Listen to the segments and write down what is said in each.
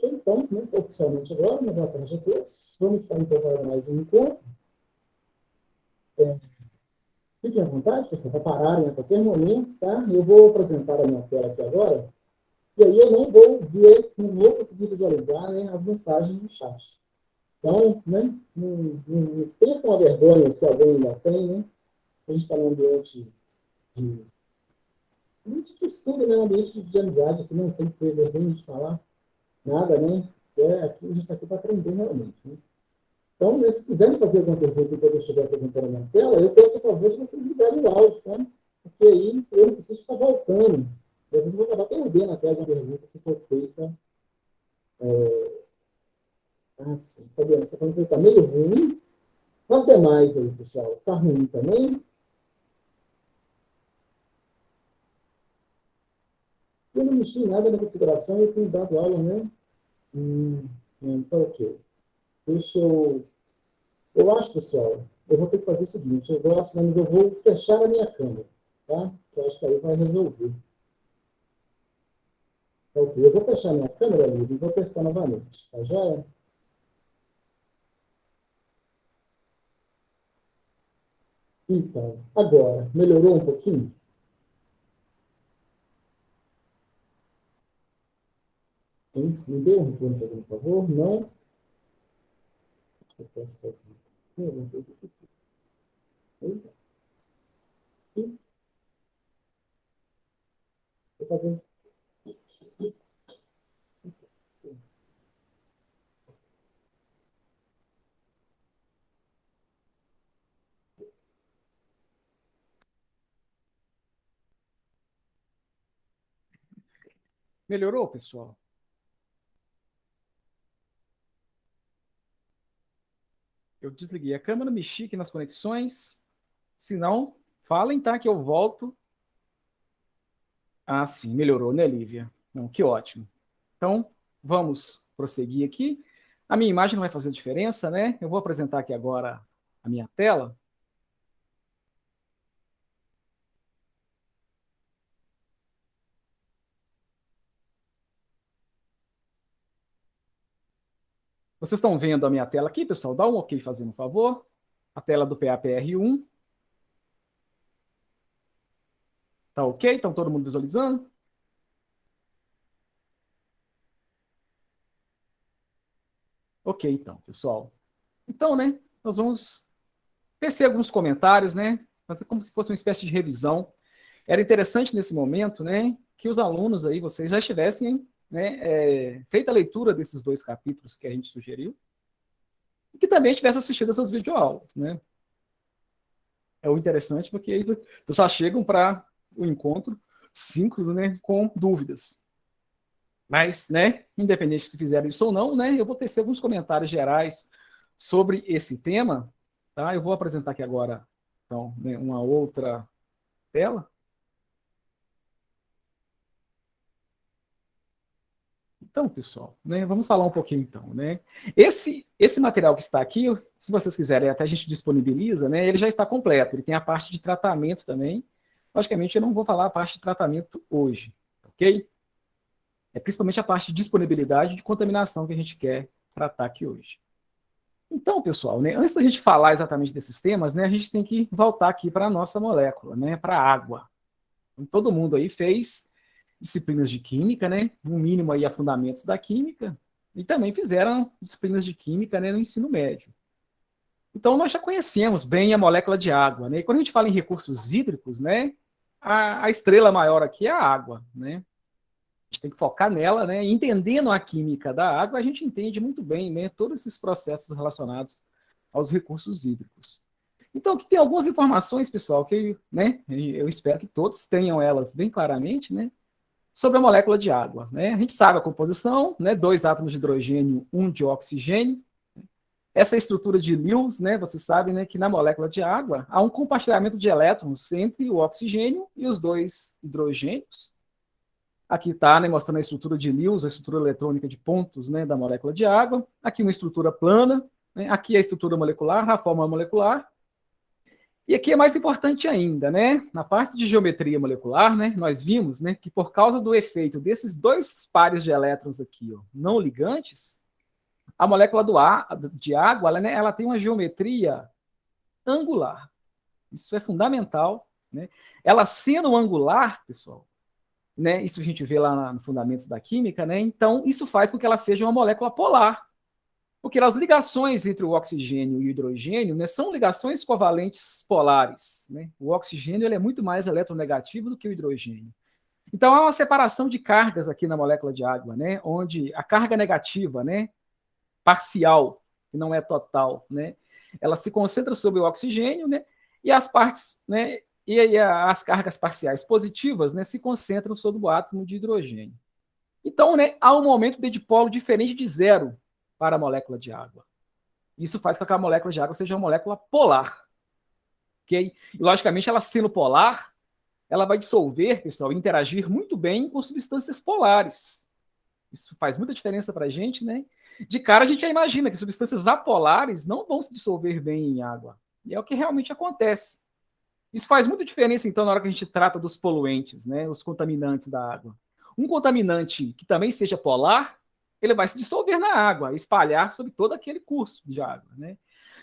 Então, né, oficialmente agora, mas boa tarde a todos. Vamos estar então para mais um encontro. Fiquem à vontade, pessoal, para pararem a qualquer momento, tá? Eu vou apresentar a minha tela aqui agora, e aí eu não vou ver, não vou conseguir visualizar, né, as mensagens no chat. Então, né, não percam a vergonha, se alguém ainda tem, né? A gente está num ambiente de estudo, né? Um ambiente de amizade, que não tem que ter vergonha de falar nada, né? Aqui, a gente está aqui para aprender realmente, né? Então, se quiserem fazer alguma pergunta enquanto eu estiver apresentando a minha tela, eu peço a favor de vocês ligarem o áudio, tá? Porque aí eu não preciso ficar voltando. Às vezes eu vou acabar perdendo até alguma pergunta se for feita. Sim, tá vendo? Essa pergunta está meio ruim. As demais aí, pessoal, está ruim também. Eu não mexi em nada na configuração, eu tenho dado aula, né? Então, ok. Deixa eu... Eu acho, pessoal, eu vou ter que fazer o seguinte, eu gosto, mas eu vou fechar a minha câmera, tá? Eu acho que aí vai resolver. Ok, eu vou fechar minha câmera, amigo, e vou testar novamente, tá joia? Então, agora, melhorou um pouquinho? Hein? Me dê um retorno, por favor. Não? Eu posso fazer alguma coisa aqui. Eita. Estou fazendo. Melhorou, pessoal? Eu desliguei a câmera, mexi aqui nas conexões. Se não, falem, tá? Que eu volto. Ah, sim, melhorou, né, Lívia? Não, que ótimo. Então, vamos prosseguir aqui. A minha imagem não vai fazer diferença, né? Eu vou apresentar aqui agora a minha tela. Vocês estão vendo a minha tela aqui, pessoal? Dá um OK fazendo um favor. A tela do PAPR1. Tá OK? Estão todo mundo visualizando? OK, então, pessoal. Então, né, nós vamos tecer alguns comentários, né? Fazer como se fosse uma espécie de revisão. Era interessante nesse momento, né, que os alunos aí, vocês já estivessem, né, feita a leitura desses 2 capítulos que a gente sugeriu, e que também tivesse assistido essas videoaulas, né? É o interessante porque aí vocês só chegam para o encontro síncrono, né, com dúvidas. Mas, né, independente se fizeram isso ou não, né, eu vou tecer alguns comentários gerais sobre esse tema, tá? Eu vou apresentar aqui agora, então, né, uma outra tela. Então, pessoal, né, vamos falar um pouquinho então, né? Esse material que está aqui, se vocês quiserem, até a gente disponibiliza, né? Ele já está completo. Ele tem a parte de tratamento também. Logicamente, eu não vou falar a parte de tratamento hoje, ok? É principalmente a parte de disponibilidade e de contaminação que a gente quer tratar aqui hoje. Então, pessoal, né, antes da gente falar exatamente desses temas, né, a gente tem que voltar aqui para a nossa molécula, né, para a água. Então, todo mundo aí fez disciplinas de química, né, no mínimo aí a fundamentos da química, e também fizeram disciplinas de química, né, no ensino médio. Então, nós já conhecemos bem a molécula de água, né, e quando a gente fala em recursos hídricos, né, a estrela maior aqui é a água, né. A gente tem que focar nela, né? Entendendo a química da água, a gente entende muito bem, né, todos esses processos relacionados aos recursos hídricos. Então, aqui tem algumas informações, pessoal, que, né, eu espero que todos tenham elas bem claramente, né, sobre a molécula de água. Né? A gente sabe a composição, né, 2 átomos de hidrogênio, 1 de oxigênio. Essa estrutura de Lewis, né, vocês sabem, né, que na molécula de água há um compartilhamento de elétrons entre o oxigênio e os 2 hidrogênios. Aqui está, né, mostrando a estrutura de Lewis, a estrutura eletrônica de pontos, né, da molécula de água. Aqui uma estrutura plana, né, aqui a estrutura molecular, a forma molecular. E aqui é mais importante ainda, né? Na parte de geometria molecular, né, nós vimos, né, que por causa do efeito desses dois pares de elétrons aqui, ó, não ligantes, a molécula de água, ela, né, ela tem uma geometria angular. Isso é fundamental, né? Ela sendo angular, pessoal, né, isso a gente vê lá no Fundamentos da Química, né? Então, isso faz com que ela seja uma molécula polar. Porque as ligações entre o oxigênio e o hidrogênio, né, são ligações covalentes polares. Né? O oxigênio ele é muito mais eletronegativo do que o hidrogênio. Então, há uma separação de cargas aqui na molécula de água, né, onde a carga negativa, né, parcial, que não é total, né, ela se concentra sobre o oxigênio, né, e as partes, né, e aí as cargas parciais positivas, né, se concentram sobre o átomo de hidrogênio. Então, né, há um momento de dipolo diferente de zero para a molécula de água. Isso faz com que a molécula de água seja uma molécula polar. Okay? E, logicamente, ela sendo polar, ela vai dissolver, pessoal, interagir muito bem com substâncias polares. Isso faz muita diferença para a gente, né? De cara, a gente já imagina que substâncias apolares não vão se dissolver bem em água. E é o que realmente acontece. Isso faz muita diferença, então, na hora que a gente trata dos poluentes, né? Os contaminantes da água. Um contaminante que também seja polar, ele vai se dissolver na água, espalhar sobre todo aquele curso de água, né?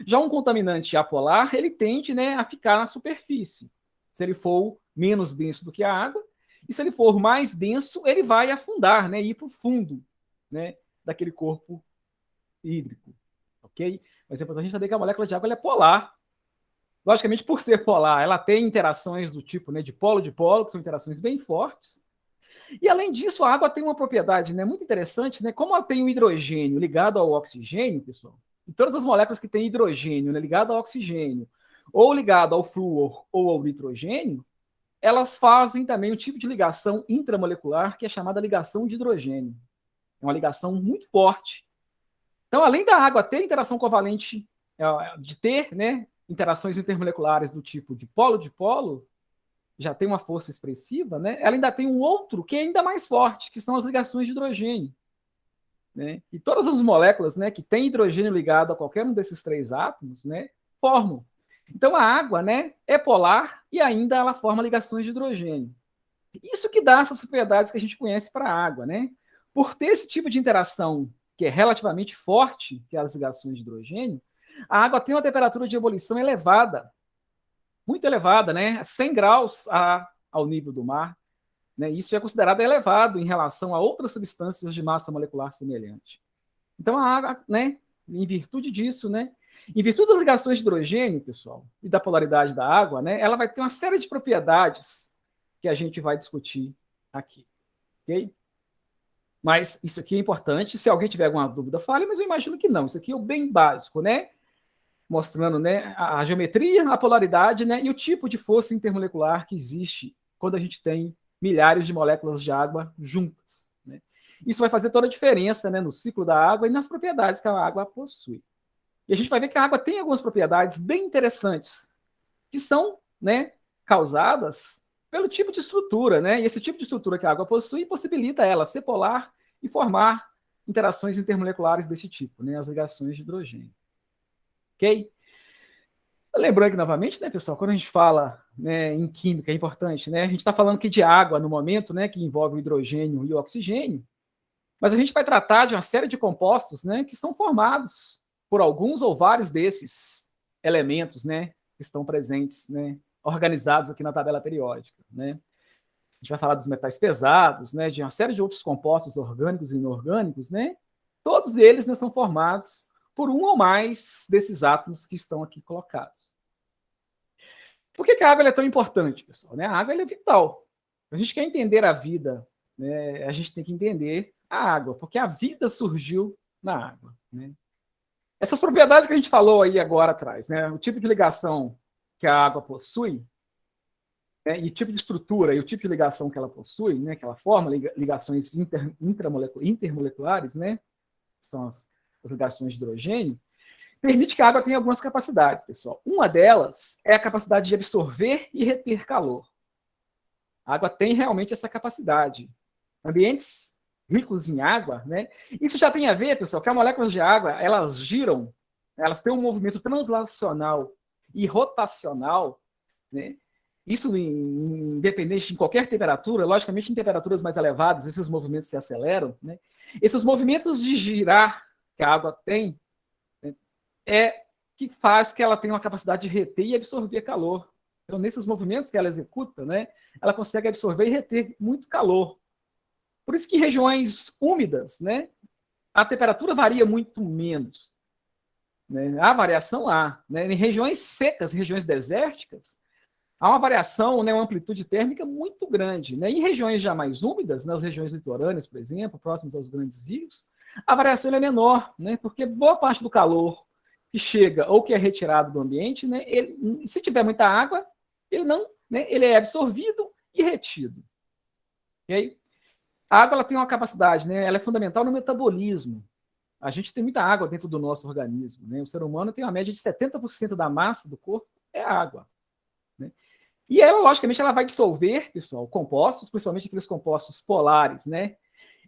Já um contaminante apolar, ele tende, né, a ficar na superfície. Se ele for menos denso do que a água, e se ele for mais denso, ele vai afundar, né, ir para o fundo, né, daquele corpo hídrico, ok? Mas é importante a gente saber que a molécula de água ela é polar. Logicamente, por ser polar, ela tem interações do tipo, né, de polo, que são interações bem fortes. E, além disso, a água tem uma propriedade, né, muito interessante, né? Como ela tem o hidrogênio ligado ao oxigênio, pessoal, e todas as moléculas que têm hidrogênio, né, ligado ao oxigênio, ou ligado ao flúor ou ao nitrogênio, elas fazem também um tipo de ligação intramolecular que é chamada ligação de hidrogênio. É uma ligação muito forte. Então, além da água ter interação covalente, de ter, né, interações intermoleculares do tipo de polo, já tem uma força expressiva, né? Ela ainda tem um outro que é ainda mais forte, que são as ligações de hidrogênio. Né? E todas as moléculas, né, que têm hidrogênio ligado a qualquer um desses três átomos, né, formam. Então a água, né, é polar e ainda ela forma ligações de hidrogênio. Isso que dá essas propriedades que a gente conhece para a água, né? Por ter esse tipo de interação que é relativamente forte, que é as ligações de hidrogênio, a água tem uma temperatura de ebulição elevada, muito elevada, né? 100 graus ao nível do mar. Né? Isso é considerado elevado em relação a outras substâncias de massa molecular semelhante. Então, a água, né, em virtude disso, né, em virtude das ligações de hidrogênio, pessoal, e da polaridade da água, né, ela vai ter uma série de propriedades que a gente vai discutir aqui. Ok? Mas isso aqui é importante. Se alguém tiver alguma dúvida, fale, mas eu imagino que não. Isso aqui é o bem básico, né? Mostrando, né, a geometria, a polaridade, né, e o tipo de força intermolecular que existe quando a gente tem milhares de moléculas de água juntas. Né? Isso vai fazer toda a diferença, né, no ciclo da água e nas propriedades que a água possui. E a gente vai ver que a água tem algumas propriedades bem interessantes, que são, né, causadas pelo tipo de estrutura. Né? E esse tipo de estrutura que a água possui possibilita ela ser polar e formar interações intermoleculares desse tipo, né, as ligações de hidrogênio. Ok? Lembrando aqui novamente, né, pessoal, quando a gente fala, né, em química, é importante, né, a gente está falando aqui de água no momento, né, que envolve o hidrogênio e o oxigênio, mas a gente vai tratar de uma série de compostos, né, que são formados por alguns ou vários desses elementos, né, que estão presentes, né, organizados aqui na tabela periódica, né. A gente vai falar dos metais pesados, né, de uma série de outros compostos orgânicos e inorgânicos, né, todos eles, né, são formados por um ou mais desses átomos que estão aqui colocados. Por que a água é tão importante, pessoal? Né? A água é vital. A gente quer entender a vida, né? A gente tem que entender a água, porque a vida surgiu na água. Né? Essas propriedades que a gente falou aí agora atrás, né? O tipo de ligação que a água possui, né? E o tipo de estrutura e o tipo de ligação que ela possui, né? Que ela forma, ligações intermoleculares, né? São as ligações de hidrogênio, permite que a água tenha algumas capacidades, pessoal. Uma delas é a capacidade de absorver e reter calor. A água tem realmente essa capacidade. Ambientes ricos em água, né? Isso já tem a ver, pessoal, que as moléculas de água, elas giram, elas têm um movimento translacional e rotacional, né? Isso independente de qualquer temperatura, logicamente em temperaturas mais elevadas, esses movimentos se aceleram, né? Esses movimentos de girar que a água tem, né, é que faz que ela tenha uma capacidade de reter e absorver calor. Então, nesses movimentos que ela executa, né, ela consegue absorver e reter muito calor. Por isso que em regiões úmidas, né, a temperatura varia muito menos. Né? Há variação lá. Né? Em regiões secas, regiões desérticas, há uma variação, né, uma amplitude térmica muito grande. Né? Em regiões já mais úmidas, nas regiões litorâneas, por exemplo, próximas aos grandes rios, a variação é menor, né? Porque boa parte do calor que chega ou que é retirado do ambiente, né, ele, se tiver muita água, ele não, né, ele é absorvido e retido. Okay? A água ela tem uma capacidade, né, ela é fundamental no metabolismo. A gente tem muita água dentro do nosso organismo. Né? O ser humano tem uma média de 70% da massa do corpo é água. Né? E ela, logicamente, ela vai dissolver, pessoal, compostos, principalmente aqueles compostos polares. Né?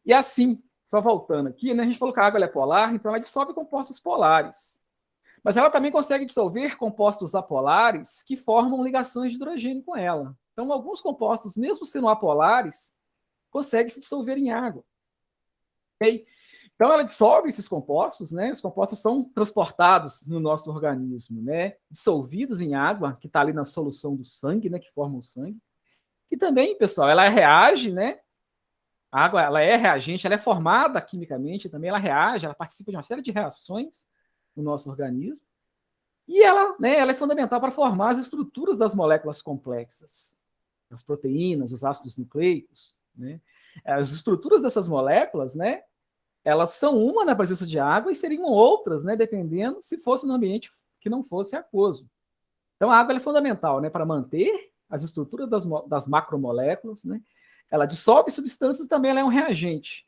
E assim, só voltando aqui, né, a gente falou que a água ela é polar, então ela dissolve compostos polares. Mas ela também consegue dissolver compostos apolares que formam ligações de hidrogênio com ela. Então, alguns compostos, mesmo sendo apolares, conseguem se dissolver em água. Okay? Então, ela dissolve esses compostos, né? Os compostos são transportados no nosso organismo, né? Dissolvidos em água, que está ali na solução do sangue, né? Que forma o sangue. E também, pessoal, ela reage, né? A água, ela é reagente, ela é formada quimicamente, também ela reage, ela participa de uma série de reações no nosso organismo. E ela, né, ela é fundamental para formar as estruturas das moléculas complexas, as proteínas, os ácidos nucleicos, né? As estruturas dessas moléculas, né, elas são uma na presença de água e seriam outras, né, dependendo se fosse no ambiente que não fosse aquoso. Então, a água é fundamental, né, para manter as estruturas das macromoléculas, né? Ela dissolve substâncias e também ela é um reagente.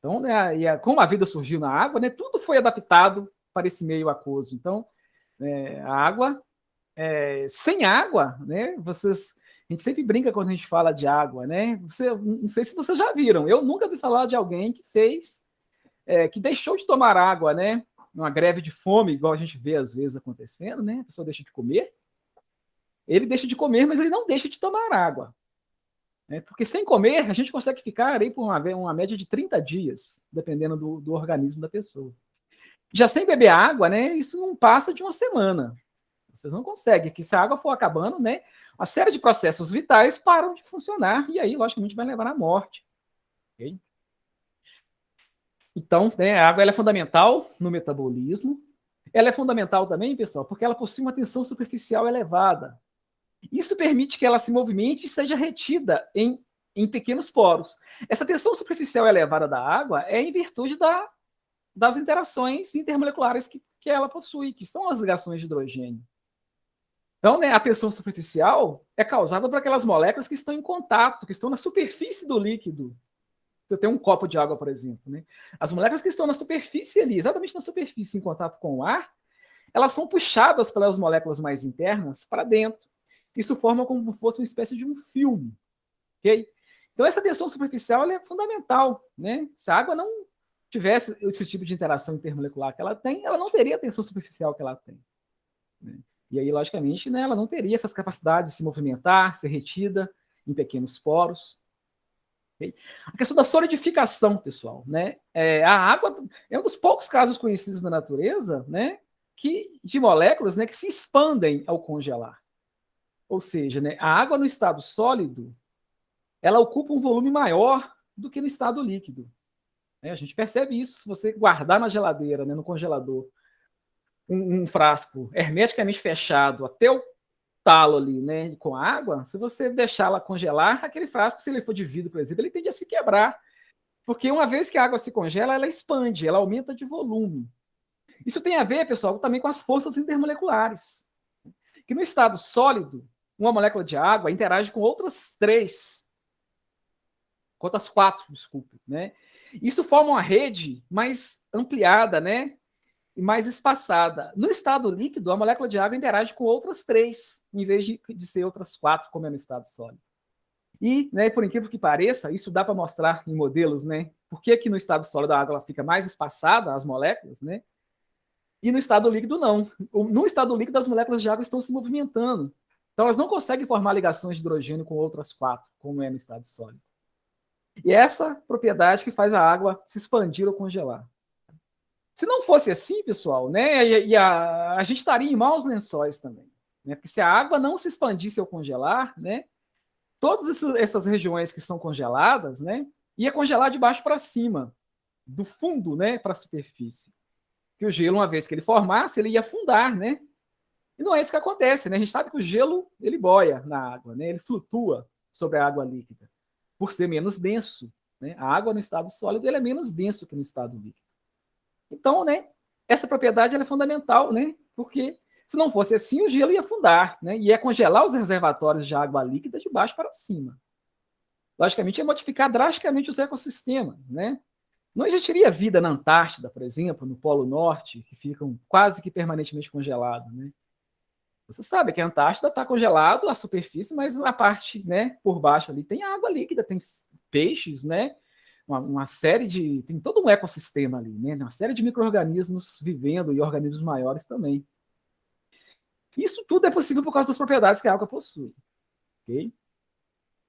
Então, né, como a vida surgiu na água, né, tudo foi adaptado para esse meio aquoso. Então, a água, sem água, né, a gente sempre brinca quando a gente fala de água, né? Não sei se vocês já viram, eu nunca vi falar de alguém que que deixou de tomar água, né? Uma greve de fome, igual a gente vê às vezes acontecendo, né? A pessoa deixa de comer, ele deixa de comer, mas ele não deixa de tomar água. Né? Porque sem comer, a gente consegue ficar aí por uma média de 30 dias, dependendo do organismo da pessoa. Já sem beber água, né? Isso não passa de uma semana. Vocês não conseguem, que se a água for acabando, né, uma série de processos vitais param de funcionar e aí, logicamente, vai levar à morte. Okay? Então, né, a água ela é fundamental no metabolismo. Ela é fundamental também, pessoal, porque ela possui uma tensão superficial elevada. Isso permite que ela se movimente e seja retida em pequenos poros. Essa tensão superficial elevada da água é em virtude das interações intermoleculares que ela possui, que são as ligações de hidrogênio. Então, né, a tensão superficial é causada por aquelas moléculas que estão em contato, que estão na superfície do líquido. Você tem um copo de água, por exemplo. Né? As moléculas que estão na superfície ali, exatamente na superfície, em contato com o ar, elas são puxadas pelas moléculas mais internas para dentro. Isso forma como se fosse uma espécie de um filme. Okay? Então, essa tensão superficial ela é fundamental. Né? Se a água não tivesse esse tipo de interação intermolecular que ela tem, ela não teria a tensão superficial que ela tem. Né? E aí, logicamente, né, ela não teria essas capacidades de se movimentar, ser retida em pequenos poros. Okay? A questão da solidificação, pessoal. Né? A água é um dos poucos casos conhecidos na natureza, né, de moléculas, né, que se expandem ao congelar. Ou seja, né, a água no estado sólido, ela ocupa um volume maior do que no estado líquido. Né? A gente percebe isso se você guardar na geladeira, né, no congelador, um frasco hermeticamente fechado até o talo ali, né, com água, se você deixá-la congelar, aquele frasco, se ele for de vidro, por exemplo, ele tende a se quebrar. Porque uma vez que a água se congela, ela expande, ela aumenta de volume. Isso tem a ver, pessoal, também com as forças intermoleculares. Que no estado sólido, uma molécula de água interage com outras quatro, desculpe, né? Isso forma uma rede mais ampliada, né? E mais espaçada. No estado líquido, a molécula de água interage com outras 3, em vez de ser outras 4, como é no estado sólido. E, né, por incrível que pareça, isso dá para mostrar em modelos, né? Por que no estado sólido a água ela fica mais espaçada, as moléculas, né? E no estado líquido, não. No estado líquido, as moléculas de água estão se movimentando. Então, elas não conseguem formar ligações de hidrogênio com outras 4, como é no estado sólido. E essa propriedade que faz a água se expandir ou congelar. Se não fosse assim, pessoal, né, a gente estaria em maus lençóis também. Né, porque se a água não se expandisse ou congelar, né, todas essas regiões que estão congeladas, né, ia congelar de baixo para cima, do fundo, né, para a superfície. Que o gelo, uma vez que ele formasse, ele ia afundar, né? E não é isso que acontece, né? A gente sabe que o gelo, ele boia na água, né? Ele flutua sobre a água líquida, por ser menos denso, né? A água no estado sólido, ele é menos denso que no estado líquido. Então, né, essa propriedade ela é fundamental, né? Porque se não fosse assim, o gelo ia afundar, né? Ia congelar os reservatórios de água líquida de baixo para cima. Logicamente, ia modificar drasticamente os ecossistemas, né? Não existiria vida na Antártida, por exemplo, no Polo Norte, que ficam quase que permanentemente congelados, né? Você sabe que a Antártida está congelado a superfície, mas na parte, né, por baixo ali tem água líquida, tem peixes, né? Uma série de... Tem todo um ecossistema ali, né? Uma série de micro-organismos vivendo e organismos maiores também. Isso tudo é possível por causa das propriedades que a água possui. Ok?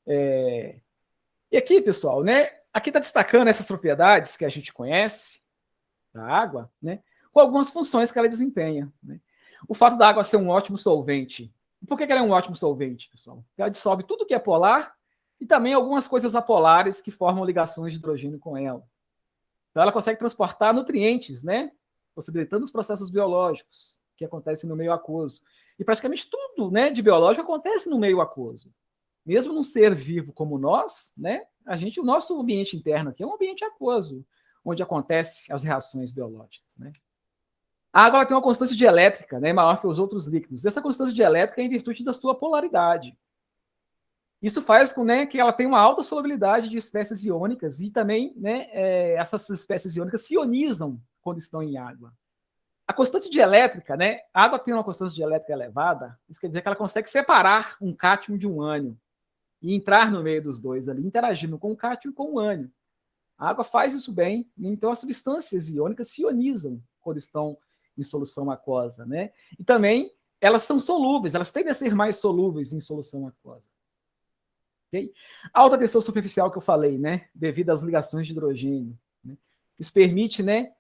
E aqui, pessoal, né? Aqui está destacando essas propriedades que a gente conhece da água, né? Com algumas funções que ela desempenha, né? O fato da água ser um ótimo solvente. Por que ela é um ótimo solvente, pessoal? Porque ela dissolve tudo que é polar e também algumas coisas apolares que formam ligações de hidrogênio com ela. Então, ela consegue transportar nutrientes, né? Possibilitando os processos biológicos que acontecem no meio aquoso. E praticamente tudo, né, de biológico acontece no meio aquoso. Mesmo num ser vivo como nós, né, o nosso ambiente interno aqui é um ambiente aquoso, onde acontecem as reações biológicas, né? A água tem uma constância dielétrica, né, maior que os outros líquidos. Essa constância dielétrica é em virtude da sua polaridade. Isso faz com, né, que ela tenha uma alta solubilidade de espécies iônicas e também, né, essas espécies iônicas se ionizam quando estão em água. A constante dielétrica, né, a água tem uma constância dielétrica elevada, isso quer dizer que ela consegue separar um cátion de um ânion e entrar no meio dos dois ali, interagindo com o cátion e com o ânion. A água faz isso bem, então as substâncias iônicas se ionizam quando estão em solução aquosa, né? E também elas são solúveis, elas tendem a ser mais solúveis em solução aquosa. Okay? A alta tensão superficial que eu falei, né? Devido às ligações de hidrogênio, né? Isso permite, né,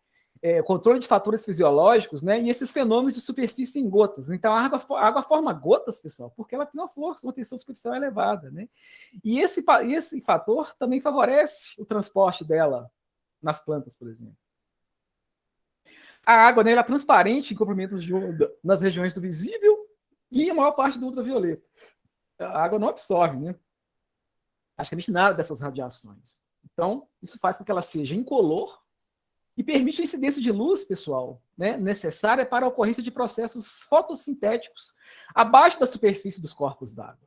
controle de fatores fisiológicos, né, e esses fenômenos de superfície em gotas. Então, a água forma gotas, pessoal, porque ela tem uma força, uma tensão superficial elevada, né? E esse fator também favorece o transporte dela nas plantas, por exemplo. A água, né, ela é transparente em comprimentos de onda nas regiões do visível e a maior parte do ultravioleta. A água não absorve, né, praticamente nada dessas radiações. Então, isso faz com que ela seja incolor e permite a incidência de luz, pessoal, né, necessária para a ocorrência de processos fotossintéticos abaixo da superfície dos corpos d'água.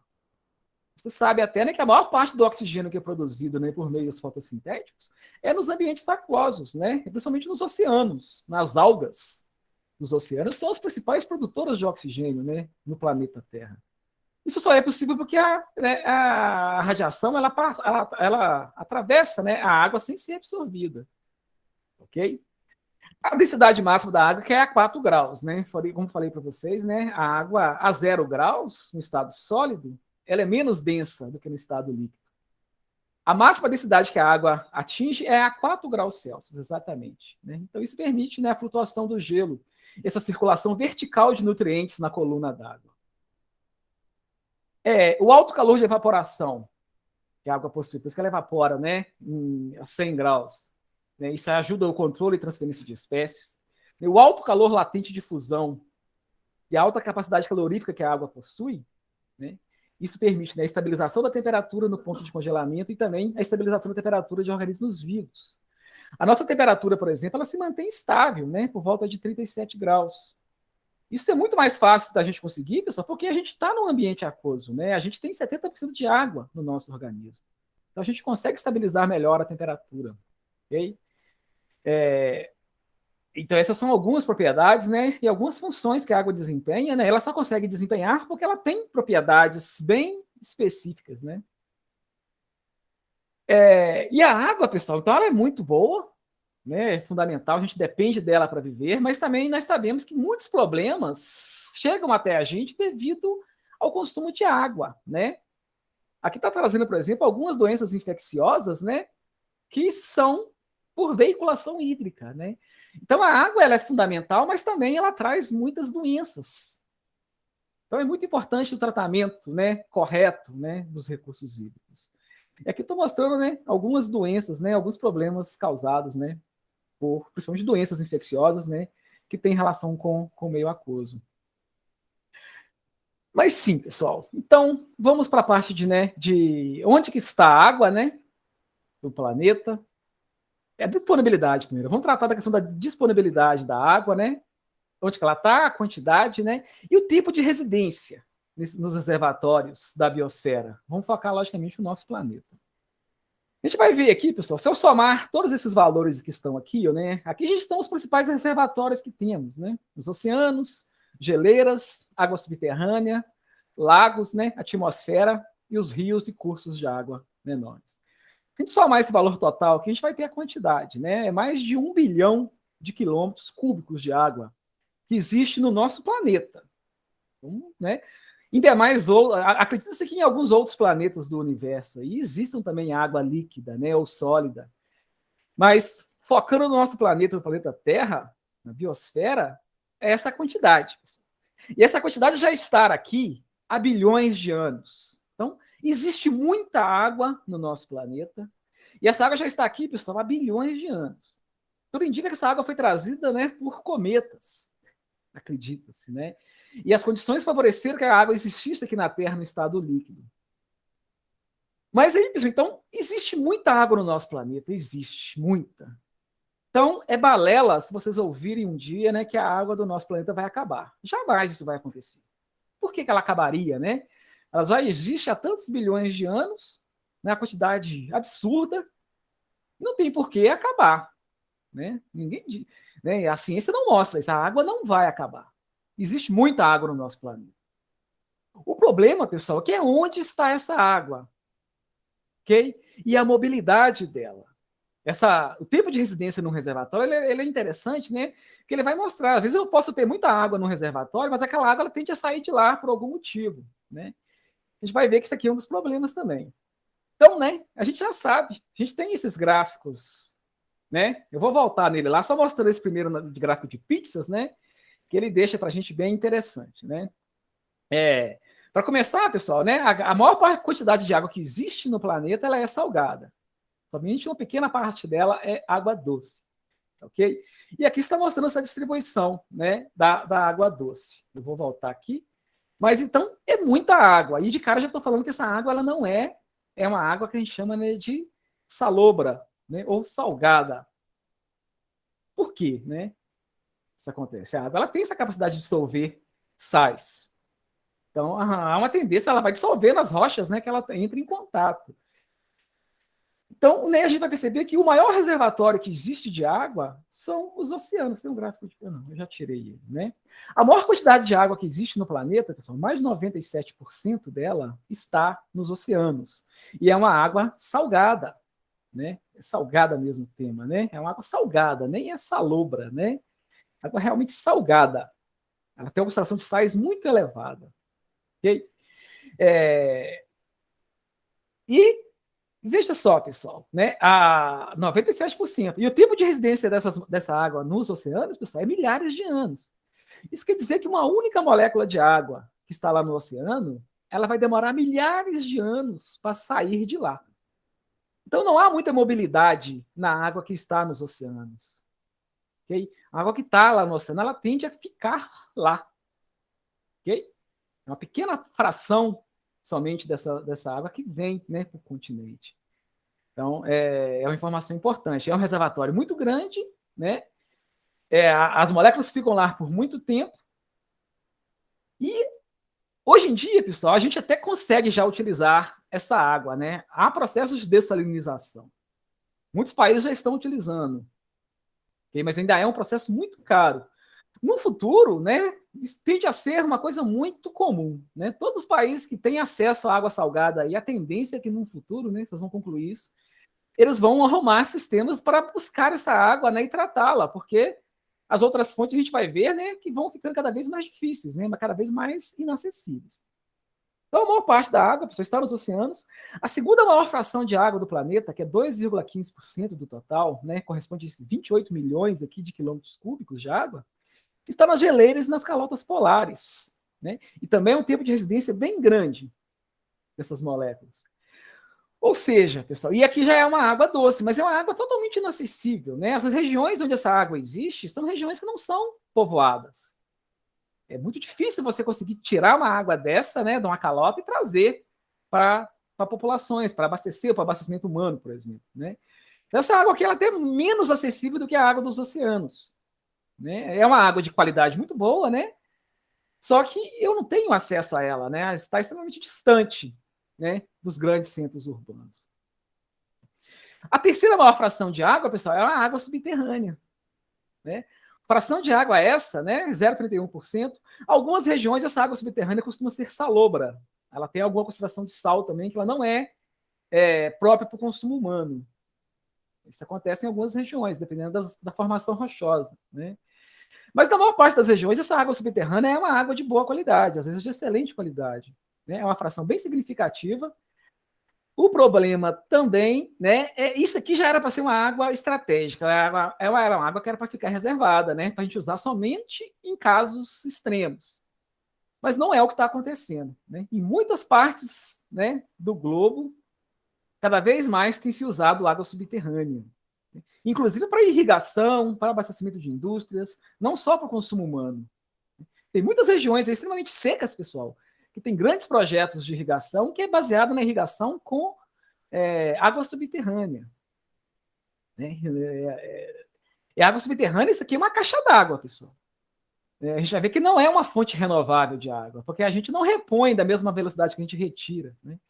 Você sabe até, né, que a maior parte do oxigênio que é produzido, né, por meio dos fotossintéticos é nos ambientes aquosos, né, principalmente nos oceanos, nas algas dos oceanos, são as principais produtoras de oxigênio, né, no planeta Terra. Isso só é possível porque a radiação ela atravessa, né, a água sem ser absorvida. Ok? A densidade máxima da água que é a 4 graus, né? Como falei para vocês, né? A água a 0 graus, no estado sólido, ela é menos densa do que no estado líquido. A máxima densidade que a água atinge é a 4 graus Celsius, exatamente. Né? Então, isso permite, né, a flutuação do gelo, essa circulação vertical de nutrientes na coluna d'água. O alto calor de evaporação que a água possui, por isso que ela evapora, né, a 100 graus. Né? Isso ajuda o controle e transferência de espécies. O alto calor latente de fusão e a alta capacidade calorífica que a água possui, né? Isso permite, né, a estabilização da temperatura no ponto de congelamento e também a estabilização da temperatura de organismos vivos. A nossa temperatura, por exemplo, ela se mantém estável, né, por volta de 37 graus. Isso é muito mais fácil da gente conseguir, pessoal, porque a gente está num ambiente aquoso, né? A gente tem 70% de água no nosso organismo. Então, a gente consegue estabilizar melhor a temperatura. Ok? Então, essas são algumas propriedades, né? E algumas funções que a água desempenha, né? Ela só consegue desempenhar porque ela tem propriedades bem específicas, né? E a água, pessoal, então ela é muito boa, né, é fundamental, a gente depende dela para viver, mas também nós sabemos que muitos problemas chegam até a gente devido ao consumo de água, né? Aqui está trazendo, por exemplo, algumas doenças infecciosas, né, que são por veiculação hídrica, né? Então a água ela é fundamental, mas também ela traz muitas doenças. Então é muito importante o tratamento, né, correto, né, dos recursos hídricos. E aqui estou mostrando, né, algumas doenças, né, alguns problemas causados, né, por principalmente doenças infecciosas, né, que tem relação com o meio aquoso. Mas sim, pessoal. Então vamos para a parte de, né, de onde que está a água, né, do planeta. É a disponibilidade primeiro. Vamos tratar da questão da disponibilidade da água, né? Onde que ela está, a quantidade, né? E o tipo de residência nos reservatórios da biosfera. Vamos focar, logicamente, no nosso planeta. A gente vai ver aqui, pessoal, se eu somar todos esses valores que estão aqui, né? Aqui a gente estão os principais reservatórios que temos, né? Os oceanos, geleiras, água subterrânea, lagos, né? Atmosfera e os rios e cursos de água menores. Se a gente somar esse valor total aqui, a gente vai ter a quantidade, né? É mais de 1 bilhão de quilômetros cúbicos de água que existe no nosso planeta. Então, né? Ainda mais, acredita-se que em alguns outros planetas do universo aí existam também água líquida, né, ou sólida. Mas focando no nosso planeta, no planeta Terra, na biosfera, é essa quantidade. E essa quantidade já está aqui há bilhões de anos. Então, existe muita água no nosso planeta. E essa água já está aqui, pessoal, há bilhões de anos. Tudo indica que essa água foi trazida, né, por cometas. Acredita-se, né? E as condições favoreceram que a água existisse aqui na Terra no estado líquido. Mas aí, pessoal, então, existe muita água no nosso planeta, existe, muita. Então, é balela se vocês ouvirem um dia, né, que a água do nosso planeta vai acabar. Jamais isso vai acontecer. Por que ela acabaria, né? Ela já existe há tantos bilhões de anos, né, a quantidade absurda, não tem por que acabar. Né? Ninguém, né? A ciência não mostra isso, a água não vai acabar. Existe muita água no nosso planeta. O problema, pessoal, é que é onde está essa água, ok? E a mobilidade dela. O tempo de residência num reservatório ele é interessante, né? Porque ele vai mostrar. Às vezes eu posso ter muita água no reservatório, mas aquela água ela tende a sair de lá por algum motivo, né? A gente vai ver que isso aqui é um dos problemas também. Então, né? A gente já sabe. A gente tem esses gráficos, né? Eu vou voltar nele lá, só mostrando esse primeiro gráfico de pizzas, né? Que ele deixa para a gente bem interessante, né? Para começar, pessoal, né? A maior quantidade de água que existe no planeta ela é salgada. Somente uma pequena parte dela é água doce, ok? E aqui está mostrando essa distribuição, né? Da água doce. Eu vou voltar aqui. Mas então é muita água. E de cara já estou falando que essa água ela não é uma água que a gente chama, né, de salobra, né, ou salgada. Por quê, né? Isso acontece. A água ela tem essa capacidade de dissolver sais. Então, há uma tendência, ela vai dissolver nas rochas, né, que ela entra em contato. Então, né, a gente vai perceber que o maior reservatório que existe de água são os oceanos. Tem um gráfico de... Não, eu já tirei ele, né? A maior quantidade de água que existe no planeta, pessoal, mais de 97% dela está nos oceanos. E é uma água salgada, né? É salgada mesmo o tema, né? É uma água salgada, nem é salobra, né? Água realmente salgada. Ela tem uma concentração de sais muito elevada. Ok? E veja só, pessoal, né? A 97%. E o tempo de residência dessa água nos oceanos, pessoal, é milhares de anos. Isso quer dizer que uma única molécula de água que está lá no oceano, ela vai demorar milhares de anos para sair de lá. Então não há muita mobilidade na água que está nos oceanos. Okay? A água que está lá no oceano, ela tende a ficar lá. Okay? É uma pequena fração somente dessa água que vem, né, para o continente. Então, é uma informação importante. É um reservatório muito grande, né? As moléculas ficam lá por muito tempo. E, hoje em dia, pessoal, a gente até consegue já utilizar essa água, né? Há processos de dessalinização. Muitos países já estão utilizando. Okay? Mas ainda é um processo muito caro. No futuro, né, isso tende a ser uma coisa muito comum, né? Todos os países que têm acesso à água salgada, e a tendência é que no futuro, né, vocês vão concluir isso, eles vão arrumar sistemas para buscar essa água, né, e tratá-la, porque as outras fontes a gente vai ver, né, que vão ficando cada vez mais difíceis, né, mas cada vez mais inacessíveis. Então, a maior parte da água, pessoal, está nos oceanos. A segunda maior fração de água do planeta, que é 2,15% do total, né, corresponde a 28 milhões aqui de quilômetros cúbicos de água, está nas geleiras e nas calotas polares. Né? E também é um tempo de residência bem grande dessas moléculas. Ou seja, pessoal, e aqui já é uma água doce, mas é uma água totalmente inacessível. Né? Essas regiões onde essa água existe são regiões que não são povoadas. É muito difícil você conseguir tirar uma água dessa, né, de uma calota e trazer para populações, para abastecer, para abastecimento humano, por exemplo. Né? Então, essa água aqui ela é até menos acessível do que a água dos oceanos. Né? É uma água de qualidade muito boa, né? Só que eu não tenho acesso a ela, né? Ela está extremamente distante, né, dos grandes centros urbanos. A terceira maior fração de água, pessoal, é a água subterrânea. Né? Fração de água essa, né, 0,31%. Algumas regiões essa água subterrânea costuma ser salobra. Ela tem alguma concentração de sal também, que ela não é própria para o consumo humano. Isso acontece em algumas regiões, dependendo da formação rochosa. Né? Mas na maior parte das regiões, essa água subterrânea é uma água de boa qualidade, às vezes de excelente qualidade. Né? É uma fração bem significativa. O problema também, né, isso aqui já era para ser uma água estratégica, ela era uma água que era para ficar reservada, né, para a gente usar somente em casos extremos. Mas não é o que está acontecendo. Né? Em muitas partes, né, do globo, cada vez mais tem se usado água subterrânea. Inclusive para irrigação, para abastecimento de indústrias, não só para o consumo humano. Tem muitas regiões extremamente secas, pessoal, que tem grandes projetos de irrigação que é baseado na irrigação com água subterrânea. Né? Água subterrânea, isso aqui é uma caixa d'água, pessoal. A gente vai ver que não é uma fonte renovável de água, porque a gente não repõe da mesma velocidade que a gente retira. Né?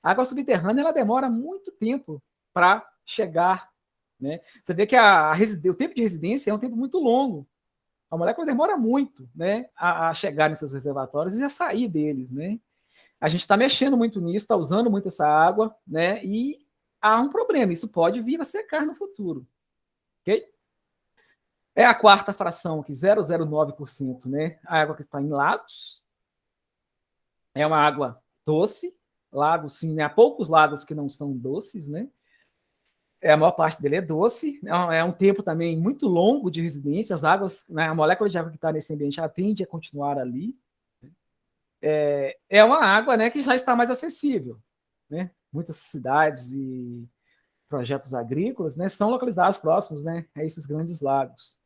A água subterrânea ela demora muito tempo para chegar. Né? Você vê que o tempo de residência é um tempo muito longo. A molécula demora muito, né, a chegar nesses reservatórios e a sair deles. Né? A gente está mexendo muito nisso, está usando muito essa água, né, e há um problema, isso pode vir a secar no futuro. Ok? É a quarta fração aqui, 0,09%, né? A água que está em lagos. É uma água doce. Lagos, sim, né? Há poucos lagos que não são doces, né? A maior parte dele é doce. É um tempo também muito longo de residência. As águas, né, a molécula de água que está nesse ambiente, ela tende a continuar ali. É uma água, né, que já está mais acessível. Né? Muitas cidades e projetos agrícolas, né, são localizados próximos, né, a esses grandes lagos.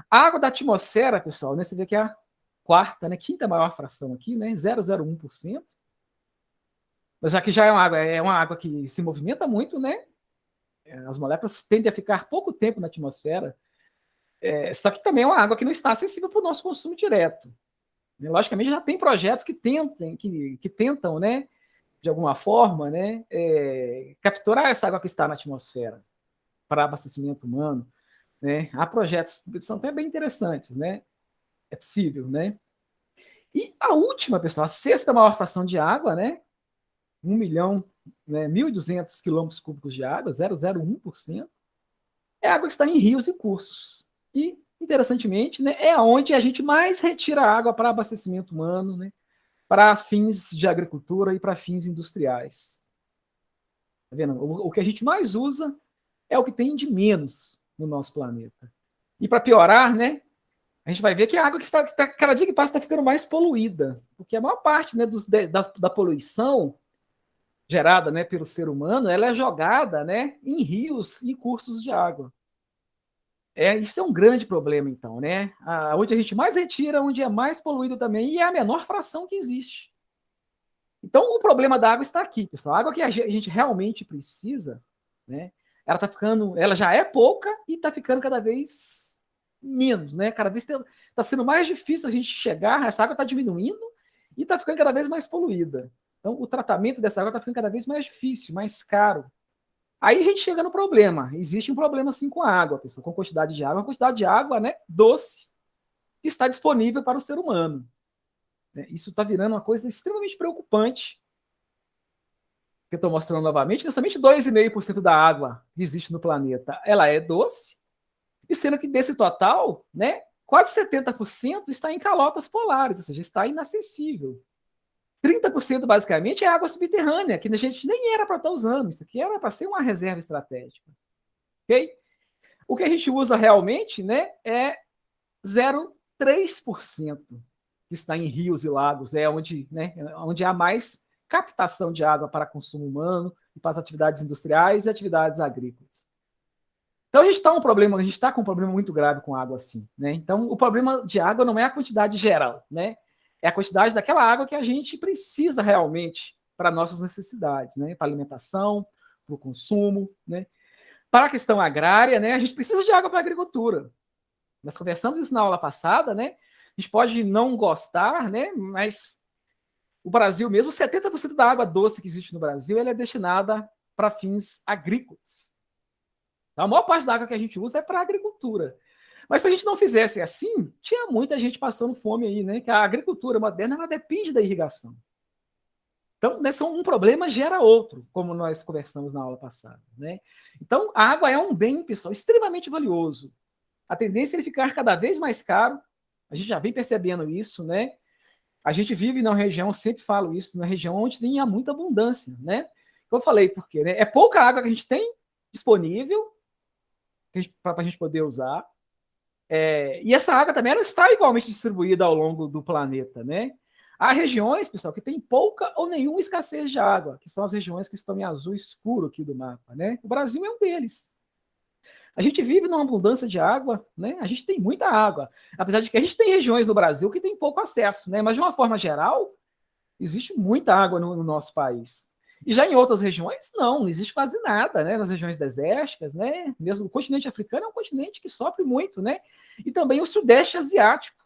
A água da atmosfera, pessoal, né, você vê que é a quarta, né, quinta maior fração aqui, né, 0,01%. Mas aqui já é uma água que se movimenta muito, né? As moléculas tendem a ficar pouco tempo na atmosfera, só que também é uma água que não está acessível para o nosso consumo direto. Logicamente, já tem projetos que tentam, né, de alguma forma, né, capturar essa água que está na atmosfera para abastecimento humano. Né? Há projetos que são até bem interessantes, né? É possível, né? E a última, pessoal, a sexta maior fração de água, né? 1 milhão, né, 1.200 quilômetros cúbicos de água, 0,01%, é água que está em rios e cursos. E, interessantemente, né, é onde a gente mais retira água para abastecimento humano, né, para fins de agricultura e para fins industriais. Tá vendo? O que a gente mais usa é o que tem de menos no nosso planeta. E para piorar, né, a gente vai ver que a água que está cada dia que passa está ficando mais poluída, porque a maior parte, né, da poluição gerada, né, pelo ser humano, ela é jogada, né, em rios e cursos de água. Isso é um grande problema, então, né? Onde a gente mais retira, onde é mais poluído também, e é a menor fração que existe. Então, o problema da água está aqui, pessoal. A água que a gente realmente precisa, né? Ela já é pouca e está ficando cada vez menos, né? Cada vez está sendo mais difícil a gente chegar, essa água está diminuindo e está ficando cada vez mais poluída. Então, o tratamento dessa água está ficando cada vez mais difícil, mais caro. Aí a gente chega no problema. Existe um problema, sim, com a água, pessoal, com a quantidade de água. A quantidade de água, né, doce, que está disponível para o ser humano. Isso está virando uma coisa extremamente preocupante. que eu estou mostrando novamente, somente 2,5% da água que existe no planeta, ela é doce, e sendo que desse total, né, quase 70% está em calotas polares, ou seja, está inacessível. 30% basicamente é água subterrânea, que a gente nem era para estar usando, isso aqui era para ser uma reserva estratégica. Okay? O que a gente usa realmente, né, é 0,3% que está em rios e lagos, é onde, né, onde há mais captação de água para consumo humano e para as atividades industriais e atividades agrícolas. Então a gente está com um problema muito grave com água assim, né? Então o problema de água não é a quantidade geral, né? É a quantidade daquela água que a gente precisa realmente para nossas necessidades, né? Para alimentação, para o consumo, né? Para a questão agrária, né? A gente precisa de água para a agricultura. Nós conversamos isso na aula passada, né? A gente pode não gostar, né? Mas o Brasil mesmo, 70% da água doce que existe no Brasil, ela é destinada para fins agrícolas. A maior parte da água que a gente usa é para a agricultura. Mas se a gente não fizesse assim, tinha muita gente passando fome aí, né? Que a agricultura moderna, ela depende da irrigação. Então, né, um problema gera outro, como nós conversamos na aula passada, né? Então, a água é um bem, pessoal, extremamente valioso. A tendência é ele ficar cada vez mais caro. A gente já vem percebendo isso, né? A gente vive numa região, sempre falo isso, numa região onde tem muita abundância, né? Eu falei por quê, né? É pouca água que a gente tem disponível para a gente poder usar. E essa água também ela está igualmente distribuída ao longo do planeta, né? Há regiões, pessoal, que tem pouca ou nenhuma escassez de água, que são as regiões que estão em azul escuro aqui do mapa, né? O Brasil é um deles. A gente vive numa abundância de água, né? A gente tem muita água, apesar de que a gente tem regiões no Brasil que tem pouco acesso, né? Mas de uma forma geral, existe muita água no nosso país. E já em outras regiões, não existe quase nada, né? Nas regiões desérticas, né? Mesmo o continente africano é um continente que sofre muito, né? E também o Sudeste Asiático.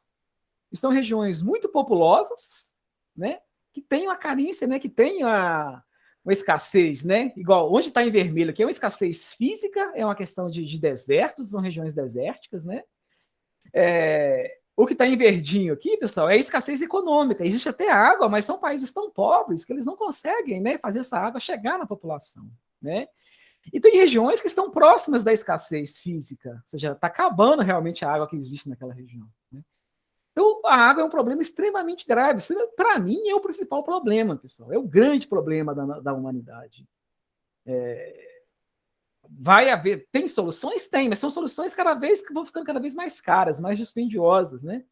São regiões muito populosas, né? Que tem uma carência, né? Que tem uma escassez, né? Igual onde está em vermelho, aqui é uma escassez física, é uma questão de desertos, são regiões desérticas, né? O que está em verdinho aqui, pessoal, é a escassez econômica. Existe até água, mas são países tão pobres que eles não conseguem, né, fazer essa água chegar na população, né? E tem regiões que estão próximas da escassez física, ou seja, está acabando realmente a água que existe naquela região, né? Então, a água é um problema extremamente grave. Para mim, é o principal problema, pessoal. É o grande problema da humanidade. Vai haver, tem soluções? Tem, mas são soluções cada vez que vão ficando cada vez mais caras, mais dispendiosas, né?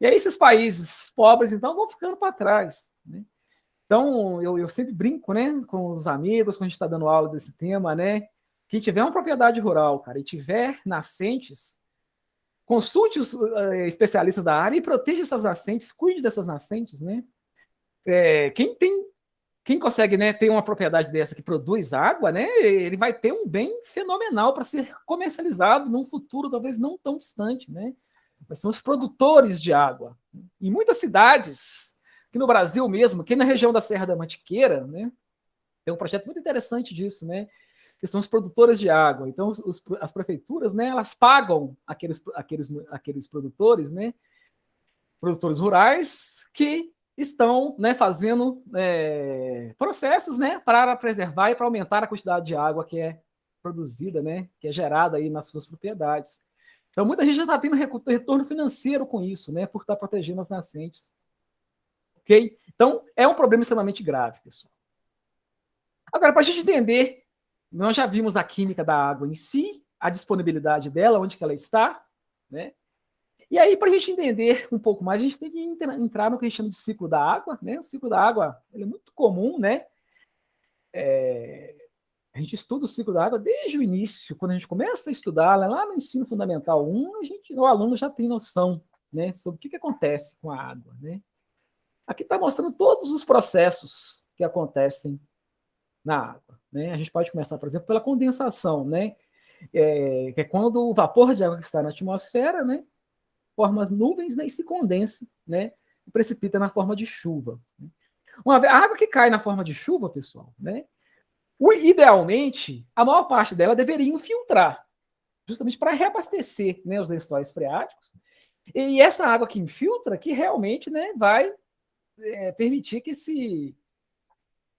E aí esses países pobres, então, vão ficando para trás, né? Então, eu sempre brinco, né, com os amigos, quando a gente está dando aula desse tema, né? Quem tiver uma propriedade rural, cara, e tiver nascentes, consulte os especialistas da área e proteja essas nascentes, cuide dessas nascentes, né? Quem consegue, né, ter uma propriedade dessa que produz água, né, ele vai ter um bem fenomenal para ser comercializado num futuro talvez não tão distante, né? Mas são os produtores de água. Em muitas cidades, aqui no Brasil mesmo, aqui na região da Serra da Mantiqueira, né, tem um projeto muito interessante disso, né, que são os produtores de água. Então, as prefeituras, né, elas pagam aqueles produtores, né, produtores rurais que estão, né, fazendo processos, né, para preservar e para aumentar a quantidade de água que é produzida, né, que é gerada aí nas suas propriedades. Então, muita gente já está tendo retorno financeiro com isso, né, por estar protegendo as nascentes. Ok? Então, é um problema extremamente grave, pessoal. Agora, para a gente entender, nós já vimos a química da água em si, a disponibilidade dela, onde que ela está, né? E aí, para a gente entender um pouco mais, a gente tem que entrar no que a gente chama de ciclo da água, né? O ciclo da água ele é muito comum, né? A gente estuda o ciclo da água desde o início, quando a gente começa a estudar, lá no ensino fundamental 1, o aluno já tem noção, né, sobre o que acontece com a água, né? Aqui está mostrando todos os processos que acontecem na água, né? A gente pode começar, por exemplo, pela condensação, né? Que é quando o vapor de água que está na atmosfera, né, forma as nuvens, né, e se condensa, né, e precipita na forma de chuva. A água que cai na forma de chuva, pessoal, né, idealmente, a maior parte dela deveria infiltrar, justamente para reabastecer, né, os lençóis freáticos. E essa água que infiltra, que realmente, né, vai permitir que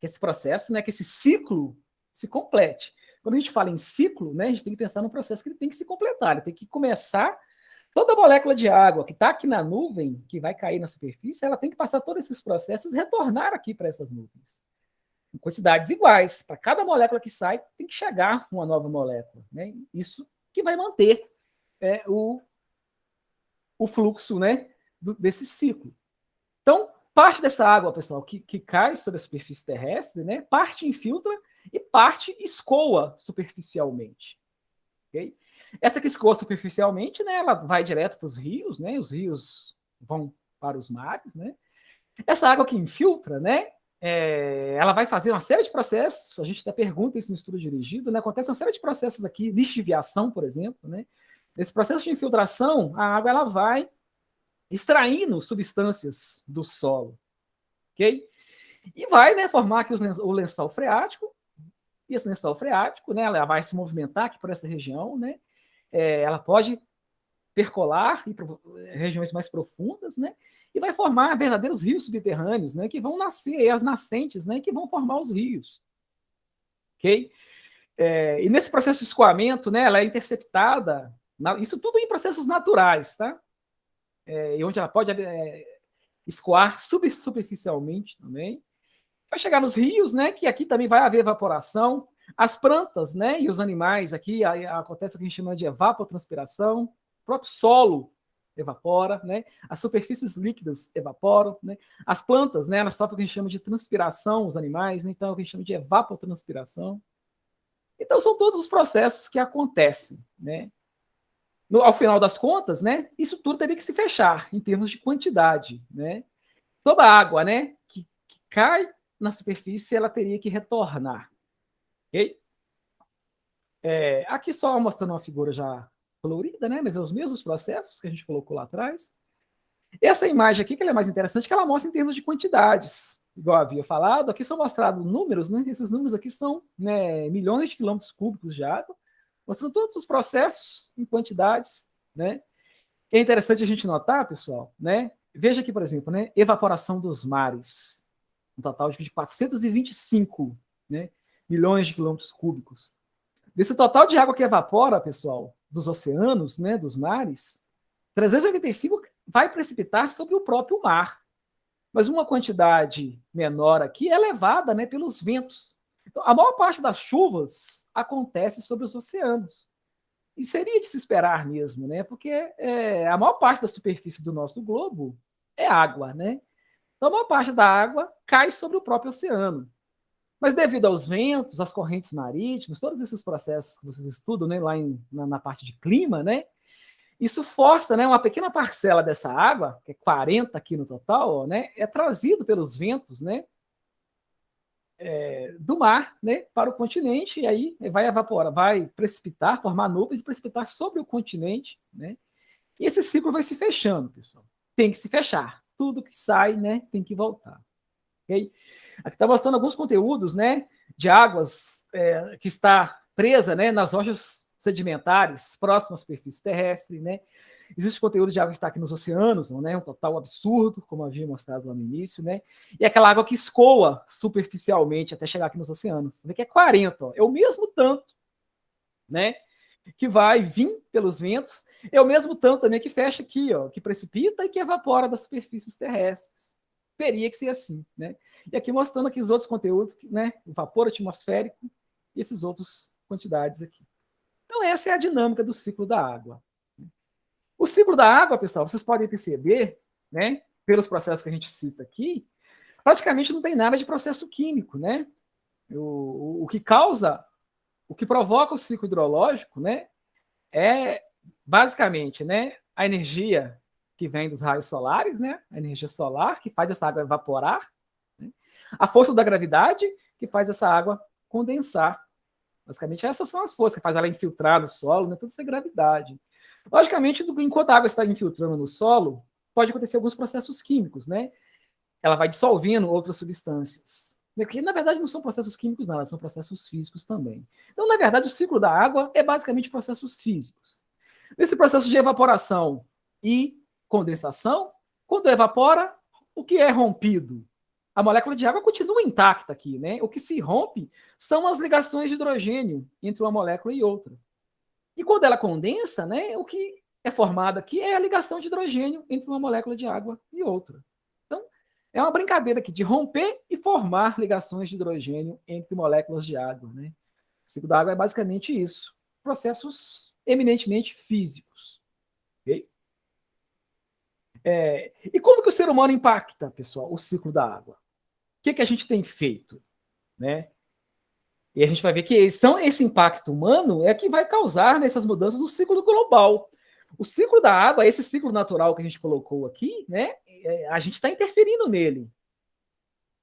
que esse processo, né, que esse ciclo se complete. Quando a gente fala em ciclo, né, a gente tem que pensar num processo que ele tem que se completar, ele tem que começar. Toda molécula de água que está aqui na nuvem, que vai cair na superfície, ela tem que passar todos esses processos e retornar aqui para essas nuvens. Em quantidades iguais. Para cada molécula que sai, tem que chegar uma nova molécula. Né? Isso que vai manter o fluxo, né, desse ciclo. Então, parte dessa água, pessoal, que cai sobre a superfície terrestre, né, parte infiltra e parte escoa superficialmente. Okay? Essa que escoa superficialmente, né, ela vai direto para os rios, né, os rios vão para os mares, né. Essa água que infiltra, né, ela vai fazer uma série de processos, a gente até pergunta isso no estudo dirigido, né, acontece uma série de processos aqui, lixiviação, por exemplo, né. Nesse processo de infiltração, a água ela vai extraindo substâncias do solo, ok? E vai, né, formar aqui o lençol freático, e esse lençol freático, né, ela vai se movimentar aqui por essa região, né, ela pode percolar para regiões mais profundas, né, e vai formar verdadeiros rios subterrâneos, né, que vão nascer, as nascentes, né, que vão formar os rios, ok? E nesse processo de escoamento, né, ela é interceptada, isso tudo em processos naturais, tá? E onde ela pode escoar superficialmente também. Vai chegar nos rios, né, que aqui também vai haver evaporação. As plantas, né, e os animais aqui acontece o que a gente chama de evapotranspiração. O próprio solo evapora, né? As superfícies líquidas evaporam, né? As plantas, né, elas sofrem o que a gente chama de transpiração, os animais, né? Então é o que a gente chama de evapotranspiração. Então são todos os processos que acontecem, né? Ao final das contas, né, isso tudo teria que se fechar em termos de quantidade, né? Toda água, né, que cai na superfície, ela teria que retornar, ok? Aqui só mostrando uma figura já colorida, né, mas é os mesmos processos que a gente colocou lá atrás. Essa imagem aqui, que ela é mais interessante, que ela mostra em termos de quantidades, igual havia falado. Aqui são mostrados números, né? Esses números aqui são, né, milhões de quilômetros cúbicos de água, mostrando todos os processos em quantidades, né? É interessante a gente notar, pessoal, né? Veja aqui, por exemplo, né? Evaporação dos mares, um total de 425, né, milhões de quilômetros cúbicos. Desse total de água que evapora, pessoal, dos oceanos, né, dos mares, 385 vai precipitar sobre o próprio mar. Mas uma quantidade menor aqui é levada, né, pelos ventos. Então, a maior parte das chuvas acontece sobre os oceanos. E seria de se esperar mesmo, né? Porque a maior parte da superfície do nosso globo é água, né? Então, a maior parte da água cai sobre o próprio oceano. Mas devido aos ventos, às correntes marítimas, todos esses processos que vocês estudam, né, lá na parte de clima, né? Isso força, né, uma pequena parcela dessa água, que é 40 aqui no total, né, é trazido pelos ventos, né, do mar, né, para o continente, e aí vai evaporar, vai precipitar, formar nuvens e precipitar sobre o continente, né? E esse ciclo vai se fechando, pessoal. Tem que se fechar. Tudo que sai, né, tem que voltar. Okay? Aqui está mostrando alguns conteúdos, né, de águas que está presa, né, nas rochas sedimentares próximas à superfície terrestre, né? Existe conteúdo de água que está aqui nos oceanos, né? Um total absurdo, como havia mostrado lá no início, né? E aquela água que escoa superficialmente até chegar aqui nos oceanos. Você vê que é 40, ó. É o mesmo tanto, né? Que vai vir pelos ventos, é o mesmo tanto também que fecha aqui, ó, que precipita e que evapora das superfícies terrestres. Teria que ser assim, né? E aqui mostrando aqui os outros conteúdos, né? O vapor atmosférico e esses outros quantidades aqui. Então essa é a dinâmica do ciclo da água. O ciclo da água, pessoal, vocês podem perceber, né, pelos processos que a gente cita aqui, praticamente não tem nada de processo químico, né? O que causa, o que provoca o ciclo hidrológico, né, é basicamente, né, a energia que vem dos raios solares, né, a energia solar que faz essa água evaporar, né, a força da gravidade que faz essa água condensar. Basicamente, essas são as forças que faz ela infiltrar no solo, né, tudo isso é gravidade. Logicamente, enquanto a água está infiltrando no solo, pode acontecer alguns processos químicos, né? Ela vai dissolvendo outras substâncias. Que, na verdade, não são processos químicos, não, são processos físicos também. Então, na verdade, o ciclo da água é basicamente processos físicos. Nesse processo de evaporação e condensação, quando evapora, o que é rompido? a molécula de água continua intacta aqui, né? O que se rompe são as ligações de hidrogênio entre uma molécula e outra. E quando ela condensa, né, o que é formado aqui é a ligação de hidrogênio entre uma molécula de água e outra. Então, é uma brincadeira aqui de romper e formar ligações de hidrogênio entre moléculas de água, né? O ciclo da água é basicamente isso. Processos eminentemente físicos. Okay? E como que o ser humano impacta, pessoal, o ciclo da água? O que a gente tem feito? Né? E a gente vai ver que esse impacto humano é que vai causar essas mudanças no ciclo global. O ciclo da água, esse ciclo natural que a gente colocou aqui, né, a gente está interferindo nele.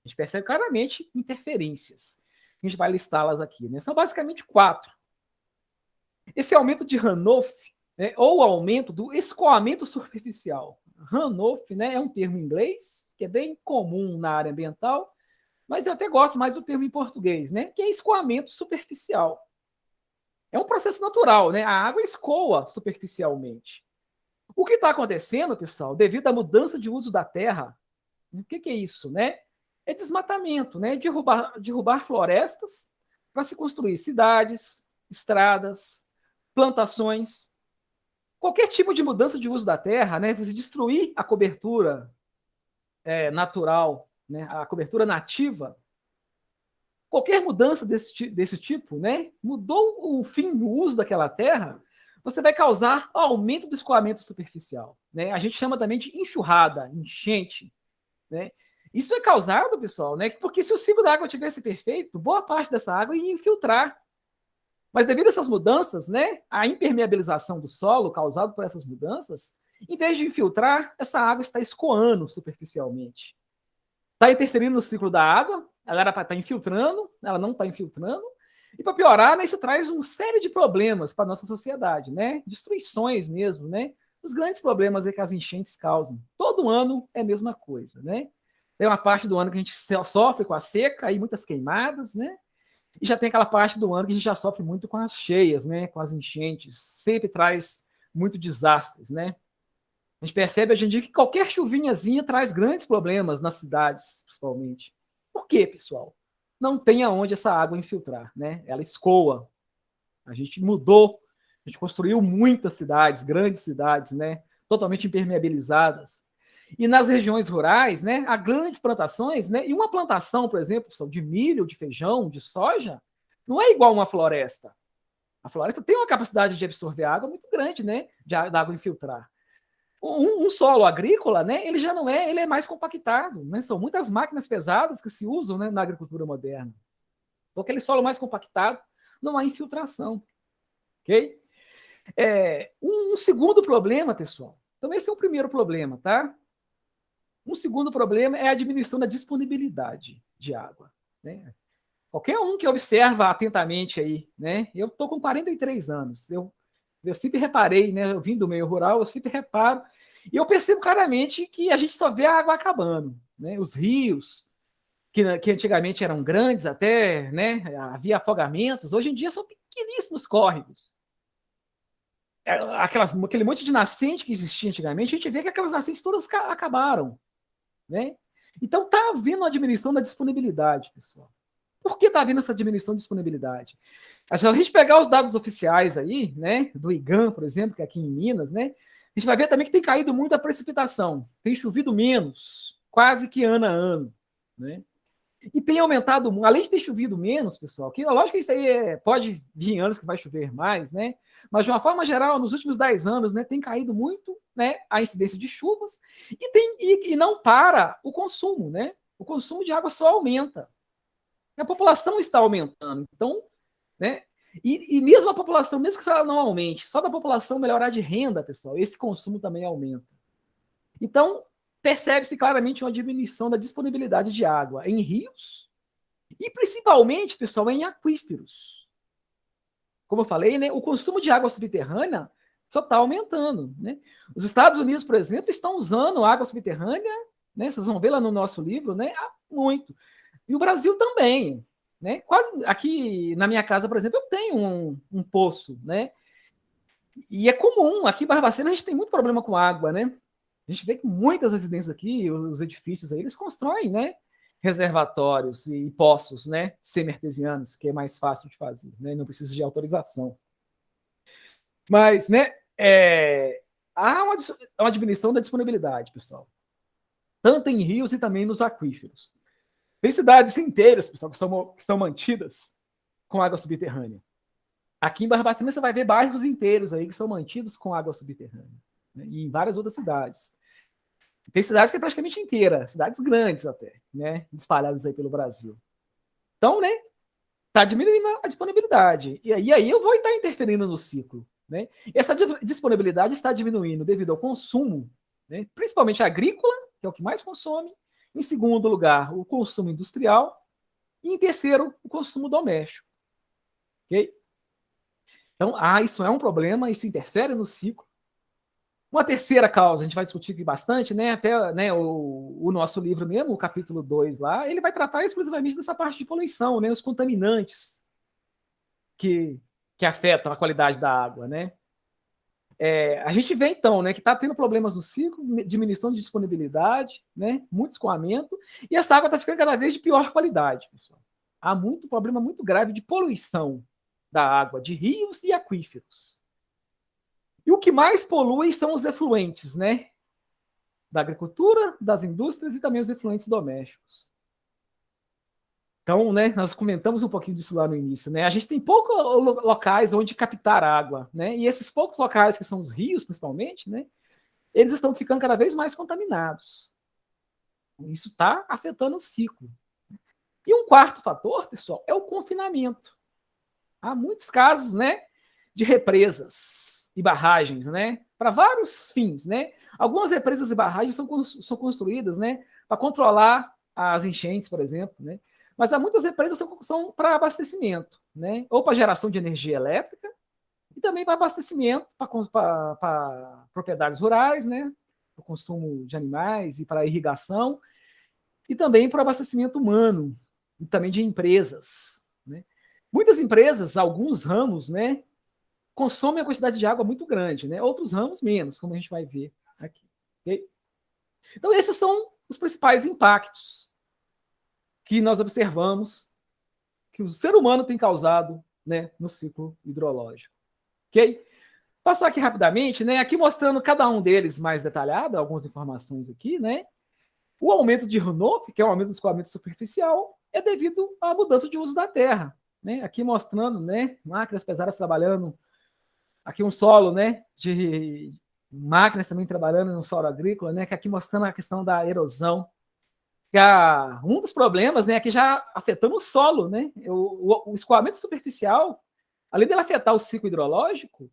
A gente percebe claramente interferências. A gente vai listá-las aqui. Né? São basicamente 4. Esse aumento de Runoff, né, ou aumento do escoamento superficial. Runoff, né, é um termo em inglês que é bem comum na área ambiental, mas eu até gosto mais do termo em português, né, que é escoamento superficial. É um processo natural, né? A água escoa superficialmente. O que está acontecendo, pessoal, devido à mudança de uso da terra, o que é isso, né? É desmatamento, né? Derrubar florestas para se construir cidades, estradas, plantações. Qualquer tipo de mudança de uso da terra, né? Você destruir a cobertura natural, né? A cobertura nativa. Qualquer mudança desse tipo, né? Mudou o fim, o uso daquela terra, você vai causar aumento do escoamento superficial. Né? A gente chama também de enxurrada, enchente. Né? Isso é causado, pessoal, né? Porque se o ciclo da água tivesse perfeito, boa parte dessa água ia infiltrar. Mas devido a essas mudanças, né, a impermeabilização do solo causada por essas mudanças, em vez de infiltrar, essa água está escoando superficialmente. Está interferindo no ciclo da água, ela era para estar infiltrando, ela não está infiltrando. E para piorar, né, isso traz uma série de problemas para a nossa sociedade, né? Destruições mesmo, né? Os grandes problemas que as enchentes causam. Todo ano é a mesma coisa, né? Tem uma parte do ano que a gente sofre com a seca, aí muitas queimadas, né? E já tem aquela parte do ano que a gente já sofre muito com as cheias, né? Com as enchentes. Sempre traz muito desastres, né? A gente percebe hoje em dia que qualquer chuvinhazinha traz grandes problemas nas cidades, principalmente. Por quê, pessoal? Não tem aonde essa água infiltrar, né? Ela escoa. A gente mudou, a gente construiu muitas cidades, grandes cidades, né? Totalmente impermeabilizadas. E nas regiões rurais, né, há grandes plantações, né? E uma plantação, por exemplo, de milho, de feijão, de soja, não é igual uma floresta. A floresta tem uma capacidade de absorver água muito grande, né? Da água infiltrar. Um solo agrícola, né, ele já não é, ele é mais compactado, né? São muitas máquinas pesadas que se usam, né, na agricultura moderna. Então, aquele solo mais compactado, não há infiltração, ok? Um segundo problema, pessoal. Então, esse é o primeiro problema, tá? Um segundo problema é a diminuição da disponibilidade de água, né? Qualquer um que observa atentamente aí, né? Eu estou com 43 anos, eu sempre reparei, né? Eu vim do meio rural, eu sempre reparo. E eu percebo claramente que a gente só vê a água acabando. Né? Os rios, que antigamente eram grandes até, né? Havia afogamentos, hoje em dia são pequeníssimos córregos. Aquele monte de nascente que existia antigamente, a gente vê que aquelas nascentes todas acabaram. Né? Então está havendo uma diminuição da disponibilidade, pessoal. Por que está havendo essa diminuição de disponibilidade? Se a gente pegar os dados oficiais aí, né, do IGAM, por exemplo, que é aqui em Minas, né, a gente vai ver também que tem caído muita precipitação, tem chovido menos, quase que ano a ano, né? E tem aumentado, além de ter chovido menos, pessoal, que lógico que isso aí pode vir anos que vai chover mais, né? Mas de uma forma geral, nos últimos 10 anos, né, tem caído muito, né, a incidência de chuvas e não para o consumo, né? O consumo de água só aumenta. A população está aumentando, então, né? E mesmo a população, mesmo que ela não aumente, só da população melhorar de renda, pessoal, esse consumo também aumenta. Então, percebe-se claramente uma diminuição da disponibilidade de água em rios e, principalmente, pessoal, em aquíferos. Como eu falei, né, o consumo de água subterrânea só está aumentando. Né? Os Estados Unidos, por exemplo, estão usando água subterrânea, né, vocês vão ver lá no nosso livro, né, há muito. E o Brasil também. Né? Quase aqui na minha casa, por exemplo, eu tenho um poço. Né? E é comum, aqui em Barbacena a gente tem muito problema com água, né? A gente vê que muitas residências aqui, os edifícios aí, eles constroem, né? reservatórios e poços, né, semi-artesianos, que é mais fácil de fazer, né, não precisa de autorização. Mas, né, há uma diminuição da disponibilidade, pessoal, tanto em rios e também nos aquíferos. Tem cidades inteiras, pessoal, que são mantidas com água subterrânea. Aqui em Barbacena você vai ver bairros inteiros aí que são mantidos com água subterrânea, né, e em várias outras cidades. Tem cidades que é praticamente inteira, cidades grandes até, né, espalhadas aí pelo Brasil. Então, né, está diminuindo a disponibilidade. E aí eu vou estar interferindo no ciclo. Né? E essa disponibilidade está diminuindo devido ao consumo, né, principalmente agrícola, que é o que mais consome. Em segundo lugar, o consumo industrial. E em terceiro, o consumo doméstico. Okay? Então, isso é um problema, isso interfere no ciclo. Uma terceira causa, a gente vai discutir aqui bastante, né? Até, né, o nosso livro mesmo, o capítulo 2 lá, ele vai tratar exclusivamente dessa parte de poluição, né? Os contaminantes que afetam a qualidade da água, né? A gente vê, então, né, que está tendo problemas no ciclo, diminuição de disponibilidade, né, muito escoamento, e essa água está ficando cada vez de pior qualidade, pessoal. Há muito problema muito grave de poluição da água, de rios e aquíferos. E o que mais polui são os efluentes, né? Da agricultura, das indústrias e também os efluentes domésticos. Então, né, nós comentamos um pouquinho disso lá no início, né? A gente tem poucos locais onde captar água, né? E esses poucos locais, que são os rios, principalmente, né? Eles estão ficando cada vez mais contaminados. Isso está afetando o ciclo. E um quarto fator, pessoal, é o confinamento. Há muitos casos, né, de represas e barragens, né, para vários fins, né. Algumas represas e barragens são construídas, né, para controlar as enchentes, por exemplo, né. Mas há muitas represas que são para abastecimento, né, ou para geração de energia elétrica e também para abastecimento para propriedades rurais, né, para o consumo de animais e para irrigação e também para abastecimento humano e também de empresas, né. Muitas empresas, alguns ramos, né, consomem a quantidade de água muito grande, né? Outros ramos menos, como a gente vai ver aqui. Okay? Então, esses são os principais impactos que nós observamos que o ser humano tem causado, né, no ciclo hidrológico. Ok? Passar aqui rapidamente, né? Aqui mostrando cada um deles mais detalhado, algumas informações aqui, né? O aumento de runoff, que é o aumento do escoamento superficial, é devido à mudança de uso da terra. Né? Aqui mostrando, né, máquinas pesadas trabalhando, aqui um solo, né, de máquinas também trabalhando no solo agrícola, né, que aqui mostrando a questão da erosão. Que um dos problemas, né, aqui já afetando o solo, né, o escoamento superficial, além dele afetar o ciclo hidrológico,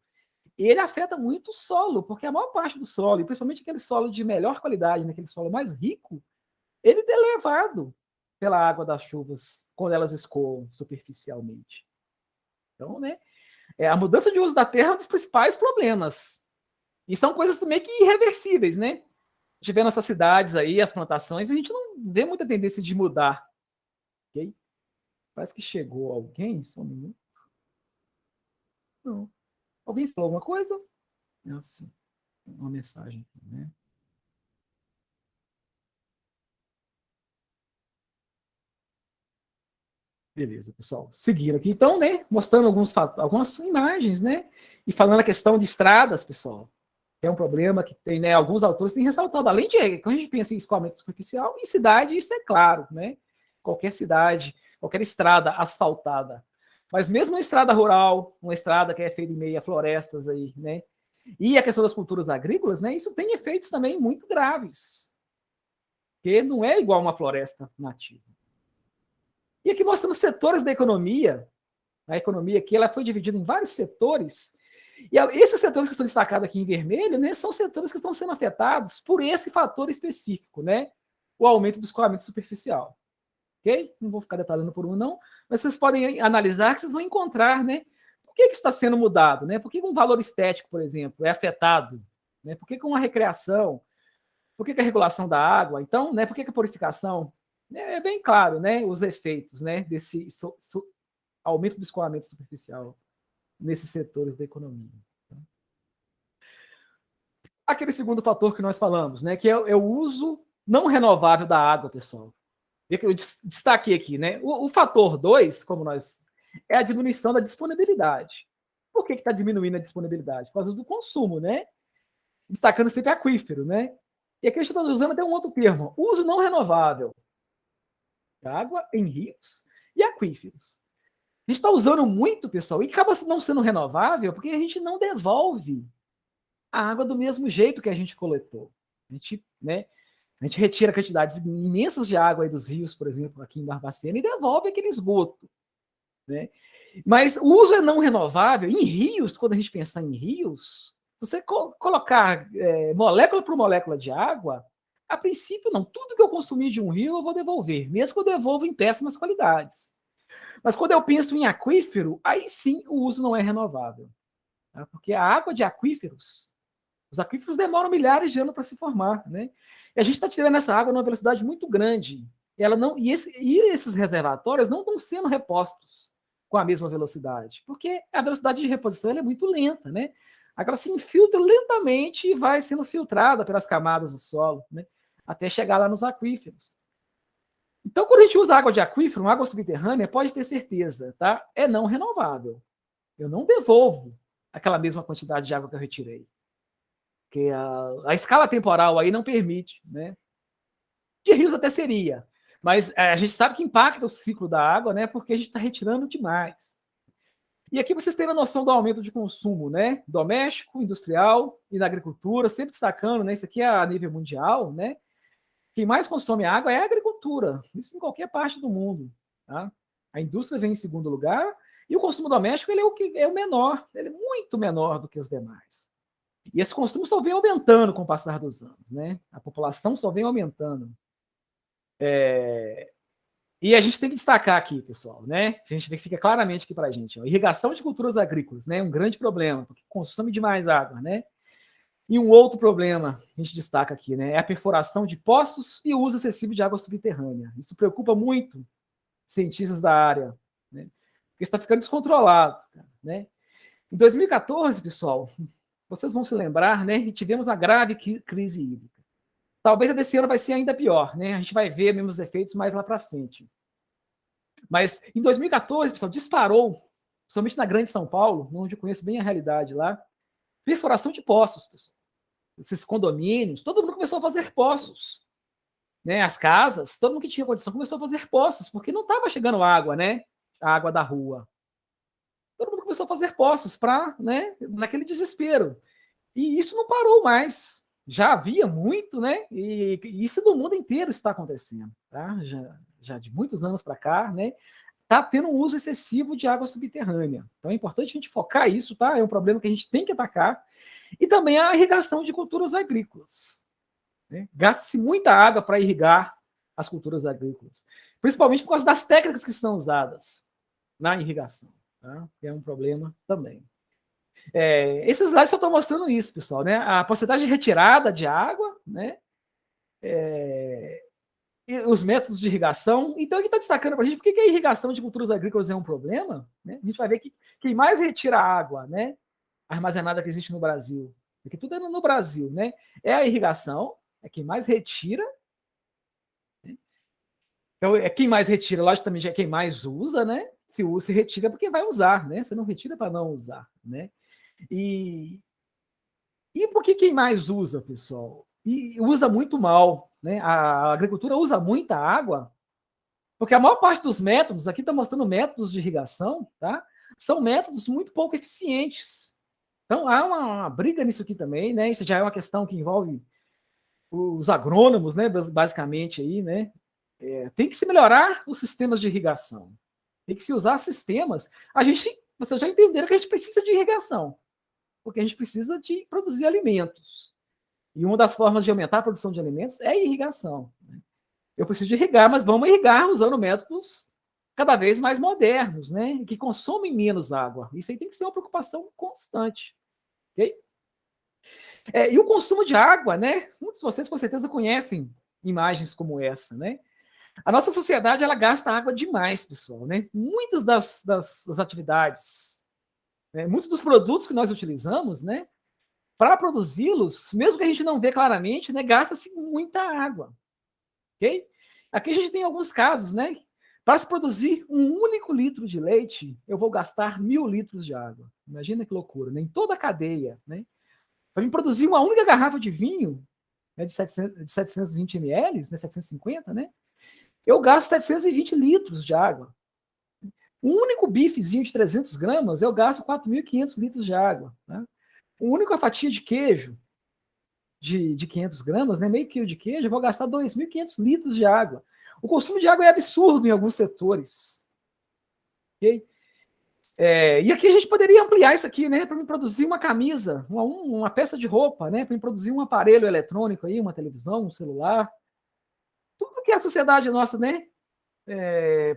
ele afeta muito o solo, porque a maior parte do solo, e principalmente aquele solo de melhor qualidade, né, aquele solo mais rico, ele é levado pela água das chuvas quando elas escoam superficialmente. Então, né, a mudança de uso da terra é um dos principais problemas. E são coisas também que irreversíveis, né? A gente vê nossas cidades aí, as plantações, a gente não vê muita tendência de mudar. Ok? Parece que chegou alguém, só um minuto. Não. Alguém falou alguma coisa? Assim, uma mensagem aqui, né? Beleza, pessoal. Seguindo aqui, então, né? Mostrando algumas imagens, né? E falando a questão de estradas, pessoal. É um problema que tem, né? Alguns autores têm ressaltado, além de, quando a gente pensa em escoamento superficial, em cidade, isso é claro, né? Qualquer cidade, qualquer estrada asfaltada. Mas mesmo uma estrada rural, uma estrada que é feita em meio a florestas aí, né? E a questão das culturas agrícolas, né? Isso tem efeitos também muito graves. Porque não é igual uma floresta nativa. E aqui mostrando setores da economia. A economia aqui ela foi dividida em vários setores. E esses setores que estão destacados aqui em vermelho, né, são setores que estão sendo afetados por esse fator específico, né? O aumento do escoamento superficial. Ok? Não vou ficar detalhando por um, não, mas vocês podem analisar que vocês vão encontrar, né? Por que está sendo mudado? Né? Por que um valor estético, por exemplo, é afetado? Né? Por que uma recreação? Por que a regulação da água? Então, né, por que a purificação? É bem claro, né? Os efeitos, né, desse aumento do escoamento superficial nesses setores da economia. Aquele segundo fator que nós falamos, né, que é o uso não renovável da água, pessoal. Vê que eu destaquei aqui, né? O fator 2, como nós, é a diminuição da disponibilidade. Por que está diminuindo a disponibilidade? Por causa do consumo, né? Destacando sempre aquífero, né? E aqui a gente está usando até um outro termo, uso não renovável de água em rios e aquíferos. A gente está usando muito, pessoal, e acaba não sendo renovável porque a gente não devolve a água do mesmo jeito que a gente coletou. A gente, né, a gente retira quantidades imensas de água aí dos rios, por exemplo, aqui em Barbacena, e devolve aquele esgoto, né? Mas o uso é não renovável. Em rios, quando a gente pensar em rios, se você colocar molécula por molécula de água, a princípio não. Tudo que eu consumir de um rio eu vou devolver, mesmo que eu devolva em péssimas qualidades. Mas quando eu penso em aquífero, aí sim o uso não é renovável. Tá? Porque a água de aquíferos, os aquíferos demoram milhares de anos para se formar, né? E a gente está tirando essa água numa velocidade muito grande. Esses reservatórios não estão sendo repostos com a mesma velocidade, porque a velocidade de reposição é muito lenta, né? Ela se infiltra lentamente e vai sendo filtrada pelas camadas do solo, né? Até chegar lá nos aquíferos. Então, quando a gente usa água de aquífero, água subterrânea, pode ter certeza, tá? É não renovável. Eu não devolvo aquela mesma quantidade de água que eu retirei. Porque a escala temporal aí não permite, né? De rios até seria, mas a gente sabe que impacta o ciclo da água, né? Porque a gente está retirando demais. E aqui vocês têm a noção do aumento de consumo, né? Doméstico, industrial e na agricultura, sempre destacando, né? Isso aqui é a nível mundial, né? Quem mais consome água é a agricultura, isso em qualquer parte do mundo, tá? A indústria vem em segundo lugar e o consumo doméstico ele é o menor, ele é muito menor do que os demais. E esse consumo só vem aumentando com o passar dos anos, né? A população só vem aumentando. E a gente tem que destacar aqui, pessoal, né? A gente fica claramente aqui para a gente. Ó, irrigação de culturas agrícolas, né? Um grande problema, porque consome demais água, né? E um outro problema que a gente destaca aqui, né? É a perfuração de poços e o uso excessivo de água subterrânea. Isso preocupa muito cientistas da área, né? Porque está ficando descontrolado, né? Em 2014, pessoal, vocês vão se lembrar, né? Tivemos a grave crise hídrica. Talvez a desse ano vai ser ainda pior, né? A gente vai ver mesmo os efeitos mais lá para frente. Mas em 2014, pessoal, disparou, somente na Grande São Paulo, onde eu conheço bem a realidade lá, perfuração de poços, pessoal. Esses condomínios, todo mundo começou a fazer poços. Né? As casas, todo mundo que tinha condição começou a fazer poços, porque não estava chegando água, né? A água da rua. Todo mundo começou a fazer poços para, né? Naquele desespero. E isso não parou mais. Já havia muito, né? E isso no mundo inteiro está acontecendo, tá? Já de muitos anos para cá, né? Está tendo um uso excessivo de água subterrânea. Então é importante a gente focar isso, tá? É um problema que a gente tem que atacar. E também a irrigação de culturas agrícolas. Né? Gasta-se muita água para irrigar as culturas agrícolas, principalmente por causa das técnicas que são usadas na irrigação, tá? Que é um problema também. Esses slides eu estou mostrando isso, pessoal, né? A porcentagem retirada de água, né? E os métodos de irrigação. Então, aqui está destacando para a gente por que a irrigação de culturas agrícolas é um problema. Né? A gente vai ver que quem mais retira água, né? Armazenada que existe no Brasil, isso aqui tudo é no Brasil, né? É a irrigação, é quem mais retira. Né? Então, é quem mais retira, logicamente, é quem mais usa, né? Se retira porque vai usar, né? Você não retira para não usar, né? E por que quem mais usa, pessoal? E usa muito mal, né? A agricultura usa muita água, porque a maior parte dos métodos, aqui está mostrando métodos de irrigação, tá? São métodos muito pouco eficientes. Então, há uma briga nisso aqui também, né? Isso já é uma questão que envolve os agrônomos, né? Basicamente aí, né? Tem que se melhorar os sistemas de irrigação. Tem que se usar sistemas. Vocês já entenderam que a gente precisa de irrigação, porque a gente precisa de produzir alimentos. E uma das formas de aumentar a produção de alimentos é a irrigação. Né? Eu preciso de irrigar, mas vamos irrigar usando métodos cada vez mais modernos, né? Que consomem menos água. Isso aí tem que ser uma preocupação constante. Okay? E o consumo de água, né? Muitos de vocês com certeza conhecem imagens como essa, né? A nossa sociedade, ela gasta água demais, pessoal, né? Muitas das atividades, né? Muitos dos produtos que nós utilizamos, né? Para produzi-los, mesmo que a gente não vê claramente, né? Gasta-se muita água, ok? Aqui a gente tem alguns casos, né? Para se produzir um único litro de leite, eu vou gastar 1.000 litros de água. Imagina que loucura, né? Em toda a cadeia, né? Para me produzir uma única garrafa de vinho, né, de 720 ml, né, 750, né? Eu gasto 720 litros de água. Um único bifezinho de 300 gramas, eu gasto 4.500 litros de água. Né? Uma única fatia de queijo de 500 gramas, né, meio quilo de queijo, eu vou gastar 2.500 litros de água. O consumo de água é absurdo em alguns setores. Okay? E aqui a gente poderia ampliar isso aqui, né, para me produzir uma camisa, uma peça de roupa, né, para me produzir um aparelho eletrônico aí, uma televisão, um celular. Tudo que a sociedade nossa, né,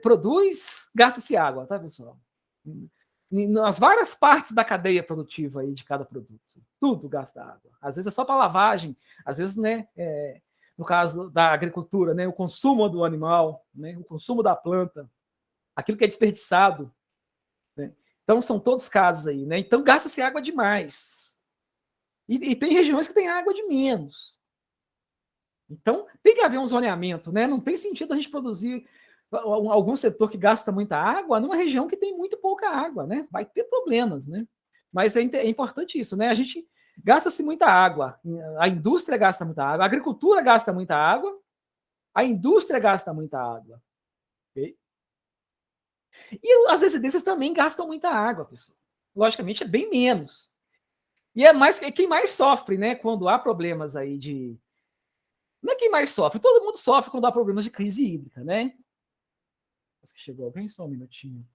produz, gasta-se água, tá, pessoal? Nas várias partes da cadeia produtiva aí de cada produto. Tudo gasta água. Às vezes é só para lavagem, às vezes, né, no caso da agricultura, né, o consumo do animal, né, o consumo da planta, aquilo que é desperdiçado. Né? Então, são todos casos aí. Né? Então, gasta-se água demais. E tem regiões que tem água de menos. Então, tem que haver um zoneamento. Né? Não tem sentido a gente produzir algum setor que gasta muita água numa região que tem muito pouca água, né? Vai ter problemas, né? Mas é importante isso, né? A gente gasta-se muita água, a indústria gasta muita água, a agricultura gasta muita água, a indústria gasta muita água. Okay? E as residências também gastam muita água, pessoal. Logicamente é bem menos. E é quem mais sofre, né? Quando há problemas aí de... Não é quem mais sofre, todo mundo sofre quando há problemas de crise hídrica, né? Acho que chegou alguém, só um minutinho.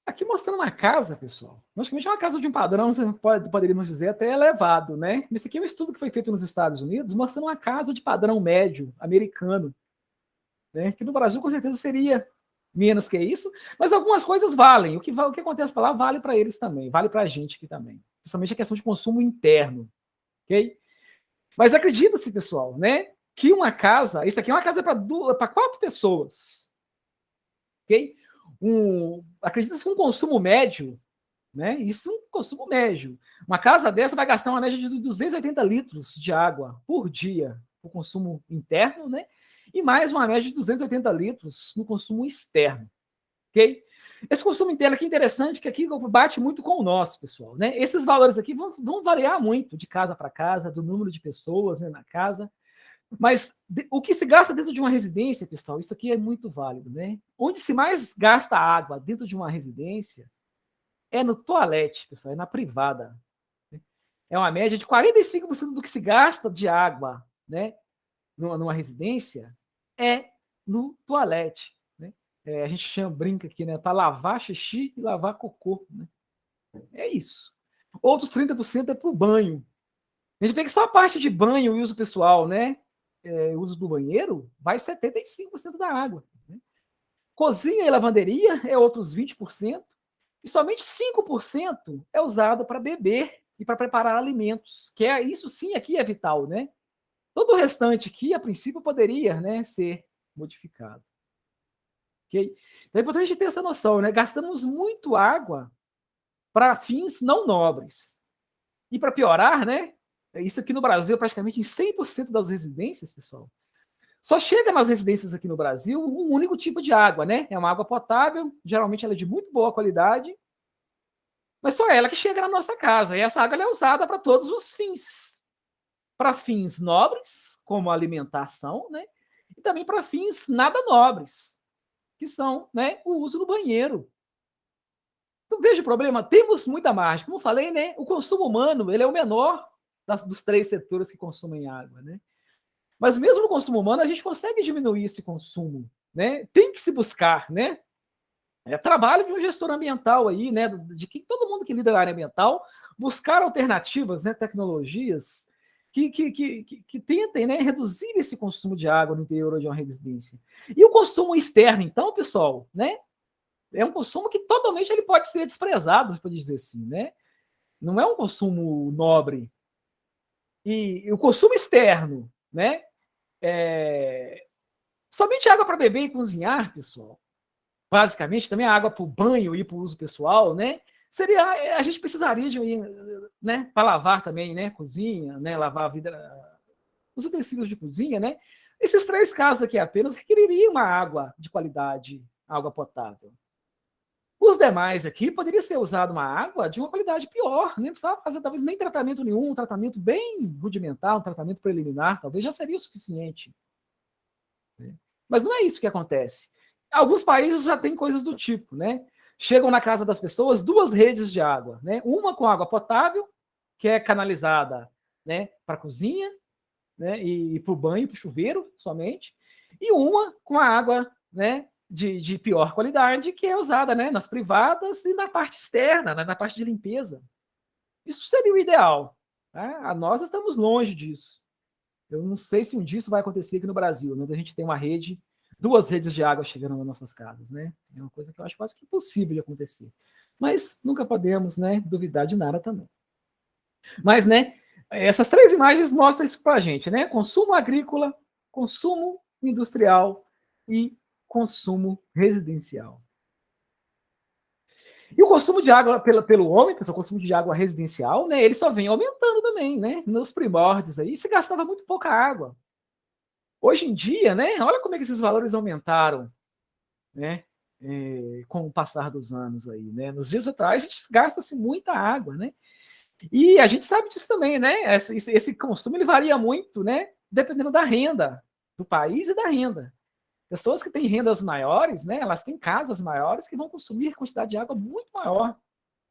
Aqui mostrando uma casa, pessoal. Logicamente é uma casa de um padrão, poderíamos dizer, até elevado, né? Esse aqui é um estudo que foi feito nos Estados Unidos, mostrando uma casa de padrão médio americano. Né? Que no Brasil, com certeza, seria menos que isso, mas algumas coisas valem. O que acontece para lá vale para eles também, vale para a gente aqui também. Principalmente a questão de consumo interno. Ok? Mas acredita-se, pessoal, né? Que uma casa, isso aqui é uma casa para 4 pessoas. Ok? Acredita-se que um consumo médio, né? Isso é um consumo médio. Uma casa dessa vai gastar uma média de 280 litros de água por dia, o consumo interno, né? E mais uma média de 280 litros no consumo externo. Ok? Esse consumo interno aqui é interessante, que aqui bate muito com o nosso, pessoal. Né? Esses valores aqui vão variar muito de casa para casa, do número de pessoas, né, na casa. Mas o que se gasta dentro de uma residência, pessoal, isso aqui é muito válido, né? Onde se mais gasta água dentro de uma residência é no toalete, pessoal, é na privada. É uma média de 45% do que se gasta de água, né, numa residência é no toalete. Né? A gente brinca aqui, né, para lavar xixi e lavar cocô. Né? É isso. Outros 30% é para o banho. A gente vê que só a parte de banho e uso pessoal, né? Uso do banheiro, vai 75% da água. Né? Cozinha e lavanderia é outros 20%, e somente 5% é usado para beber e para preparar alimentos, que isso sim aqui é vital, né? Todo o restante aqui, a princípio, poderia, né, ser modificado. Okay? Então é importante a gente ter essa noção, né? Gastamos muito água para fins não nobres. E para piorar, né? Isso aqui no Brasil, praticamente em 100% das residências, pessoal, só chega nas residências aqui no Brasil um único tipo de água, né? É uma água potável, geralmente ela é de muito boa qualidade, mas só ela que chega na nossa casa. E essa água é usada para todos os fins. Para fins nobres, como alimentação, né? E também para fins nada nobres, que são, né, o uso do banheiro. Não vejo problema, temos muita margem. Como eu falei, né, o consumo humano ele é o menor dos 3 setores que consomem água. Né? Mas mesmo no consumo humano, a gente consegue diminuir esse consumo. Né? Tem que se buscar, né? É trabalho de um gestor ambiental aí, né? De que todo mundo que lida na área ambiental, buscar alternativas, né? Tecnologias que tentem, né? Reduzir esse consumo de água no interior de uma residência. E o consumo externo, então, pessoal, né? É um consumo que totalmente ele pode ser desprezado, pode dizer assim, né? Não é um consumo nobre. E o consumo externo, né? Somente água para beber e cozinhar, pessoal. Basicamente, também a água para o banho e para o uso pessoal, né? a gente precisaria de, né, para lavar também, né, cozinha, né, lavar a vida, os utensílios de cozinha, né? Esses 3 casos aqui apenas requereriam uma água de qualidade, água potável. Os demais aqui poderia ser usado uma água de uma qualidade pior, nem precisava fazer talvez nem tratamento nenhum, um tratamento bem rudimentar, um tratamento preliminar, talvez já seria o suficiente. Mas não é isso que acontece. Alguns países já têm coisas do tipo, né? Chegam na casa das pessoas 2 redes de água, né? Uma com água potável, que é canalizada, né, para a cozinha, né, e para o banho, para o chuveiro somente, e uma com a água, né, de pior qualidade, que é usada, né, nas privadas e na parte externa, né, na parte de limpeza. Isso seria o ideal. Tá? Nós estamos longe disso. Eu não sei se um dia isso vai acontecer aqui no Brasil, né, da gente ter uma rede, 2 redes de água chegando nas nossas casas, né? É uma coisa que eu acho quase que impossível de acontecer. Mas nunca podemos, né, duvidar de nada também. Mas, né, essas 3 imagens mostram isso para a gente, né? Consumo agrícola, consumo industrial e consumo residencial. E o consumo de água pelo homem, o consumo de água residencial, né, ele só vem aumentando também, né? Nos primórdios aí, se gastava muito pouca água. Hoje em dia, né, olha como é que esses valores aumentaram, né? Com o passar dos anos aí, né? Nos dias atrás, a gente gasta-se muita água, né? E a gente sabe disso também, né? Esse consumo ele varia muito, né? Dependendo da renda do país e da renda. Pessoas que têm rendas maiores, né? Elas têm casas maiores que vão consumir quantidade de água muito maior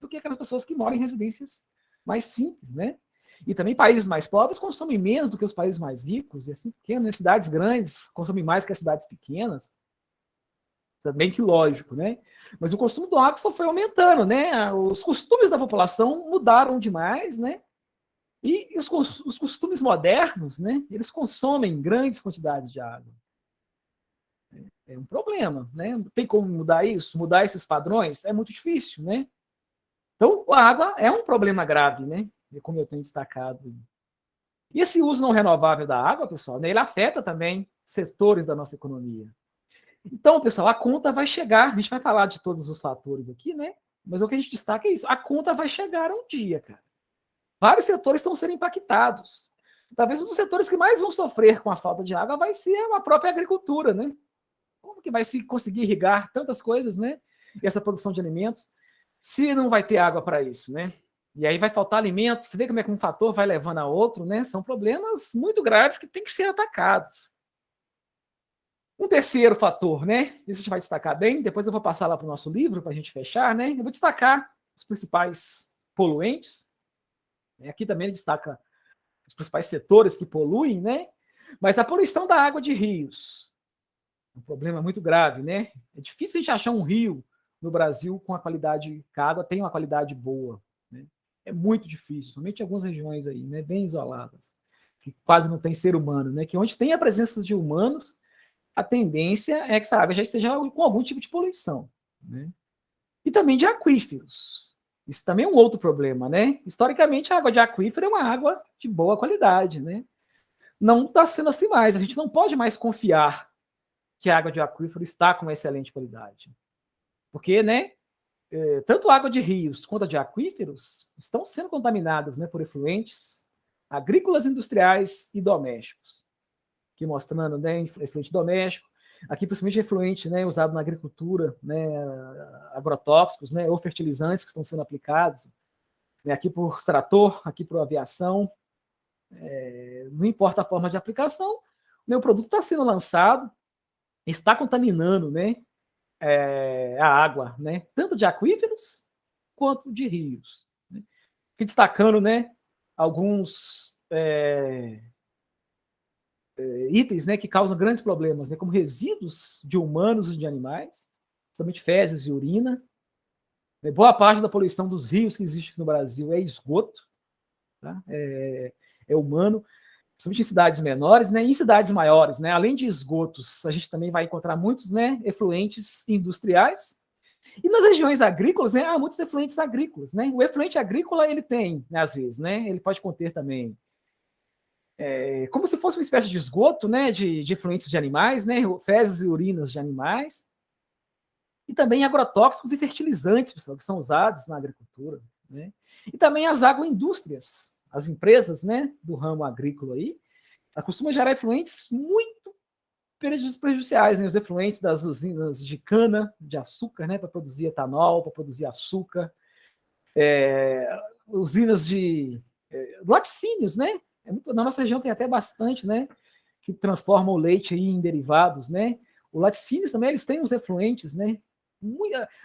do que aquelas pessoas que moram em residências mais simples, né? E também países mais pobres consomem menos do que os países mais ricos, e assim, porque nas cidades grandes consomem mais que as cidades pequenas. Isso é bem que lógico, né? Mas o consumo do água só foi aumentando, né? Os costumes da população mudaram demais, né? E os costumes modernos, né? Eles consomem grandes quantidades de água. É um problema, né? Tem como mudar isso? Mudar esses padrões? É muito difícil, né? Então, a água é um problema grave, né? Como eu tenho destacado. E esse uso não renovável da água, pessoal, né, ele afeta também setores da nossa economia. Então, pessoal, a conta vai chegar. A gente vai falar de todos os fatores aqui, né? Mas o que a gente destaca é isso. A conta vai chegar um dia, cara. Vários setores estão sendo impactados. Talvez um dos setores que mais vão sofrer com a falta de água vai ser a própria agricultura, né? Como que vai se conseguir irrigar tantas coisas, né? E essa produção de alimentos, se não vai ter água para isso, né? E aí vai faltar alimento. Você vê como é que um fator vai levando a outro, né? São problemas muito graves que têm que ser atacados. Um terceiro fator, né? Isso a gente vai destacar bem. Depois eu vou passar lá para o nosso livro para a gente fechar, né? Eu vou destacar os principais poluentes. Aqui também ele destaca os principais setores que poluem, né? Mas a poluição da água de rios, um problema muito grave, né? É difícil a gente achar um rio no Brasil com a qualidade, que a água tem uma qualidade boa, né? É muito difícil, somente em algumas regiões aí, né? Bem isoladas, que quase não tem ser humano, né? Que onde tem a presença de humanos, a tendência é que essa água já esteja com algum tipo de poluição, né? E também de aquíferos. Isso também é um outro problema, né? Historicamente, a água de aquífero é uma água de boa qualidade, né? Não está sendo assim mais. A gente não pode mais confiar que a água de aquífero está com uma excelente qualidade. Porque, né, tanto a água de rios quanto a de aquíferos estão sendo contaminadas, né, por efluentes agrícolas, industriais e domésticos. Aqui mostrando, né, efluente doméstico, aqui principalmente efluente, né, usado na agricultura, né, agrotóxicos, né, ou fertilizantes que estão sendo aplicados, né, aqui por trator, aqui por aviação, não importa a forma de aplicação, né, o produto está sendo lançado, está contaminando, né, a água, né, tanto de aquíferos quanto de rios. Né. Aqui destacando, né, alguns itens, né, que causam grandes problemas, né, como resíduos de humanos e de animais, principalmente fezes e urina. Boa parte da poluição dos rios que existe aqui no Brasil é esgoto, tá? É humano, principalmente em cidades menores, né, e em cidades maiores, né, além de esgotos, a gente também vai encontrar muitos, né, efluentes industriais. E nas regiões agrícolas, né, há muitos efluentes agrícolas, né? O efluente agrícola ele tem, né, às vezes, né, ele pode conter também como se fosse uma espécie de esgoto, né, de efluentes de animais, né, fezes e urinas de animais. E também agrotóxicos e fertilizantes, pessoal, que são usados na agricultura, né? E também as agroindústrias, as empresas, né, do ramo agrícola aí, costumam gerar efluentes muito prejudiciais, né? Os efluentes das usinas de cana, de açúcar, né, para produzir etanol, para produzir açúcar, usinas de laticínios, né? Na nossa região tem até bastante, né, que transformam o leite aí em derivados, né? O laticínios também, eles têm uns efluentes, né?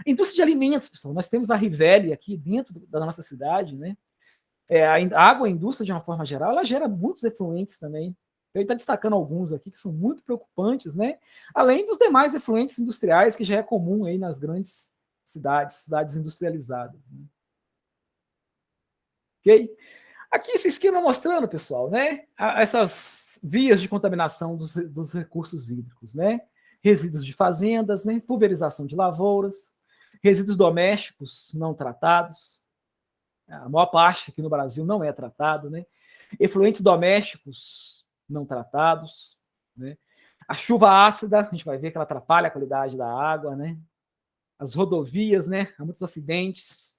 Indústria de alimentos, pessoal. Nós temos a Rivelli aqui dentro da nossa cidade, né? A agroindústria, de uma forma geral, ela gera muitos efluentes também. Eu estou destacando alguns aqui que são muito preocupantes, né? Além dos demais efluentes industriais que já é comum aí nas grandes cidades industrializadas. Né? Ok? Aqui esse esquema mostrando, pessoal, né? Essas vias de contaminação dos recursos hídricos, né? Resíduos de fazendas, né? Pulverização de lavouras, resíduos domésticos não tratados. A maior parte aqui no Brasil não é tratado, né? Efluentes domésticos não tratados, né? A chuva ácida, a gente vai ver que ela atrapalha a qualidade da água, né? As rodovias, né? Há muitos acidentes,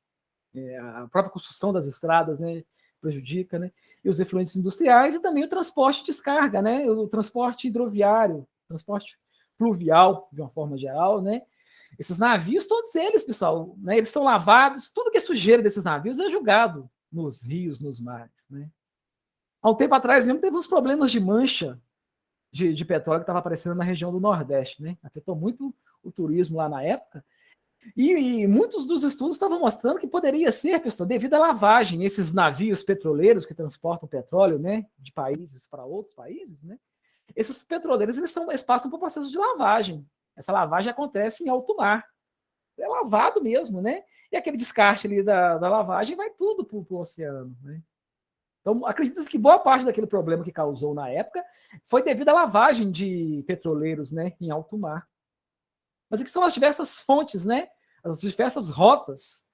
a própria construção das estradas, né? Prejudica, né? E os efluentes industriais e também o transporte de descarga, né? O transporte hidroviário, transporte fluvial, de uma forma geral, né? Esses navios, todos eles, pessoal, né? Eles são lavados, tudo que é sujeira desses navios é jogado nos rios, nos mares, né? Há um tempo atrás mesmo teve uns problemas de mancha de petróleo que estava aparecendo na região do Nordeste, né? Afetou muito o turismo lá na época. E muitos dos estudos estavam mostrando que poderia ser, pessoal, devido à lavagem, esses navios petroleiros que transportam petróleo, né, de países para outros países, né? Esses petroleiros, eles passam por um processo de lavagem. Essa lavagem acontece em alto mar. É lavado mesmo, né? E aquele descarte ali da lavagem vai tudo para o oceano, né? Então, acredita-se que boa parte daquele problema que causou na época foi devido à lavagem de petroleiros, né, em alto mar. Mas o que são as diversas fontes, né? As diversas rotas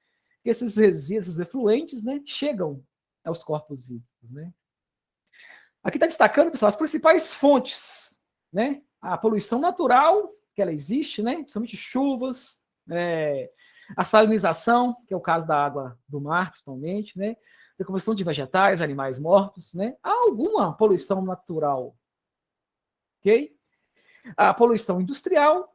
que esses resíduos efluentes, né, chegam aos corpos hídricos, né? Aqui está destacando, pessoal, as principais fontes, né? A poluição natural, que ela existe, né? Principalmente chuvas, a salinização, que é o caso da água do mar, principalmente, né? Decomposição de vegetais, animais mortos, né? Há alguma poluição natural, ok? A poluição industrial,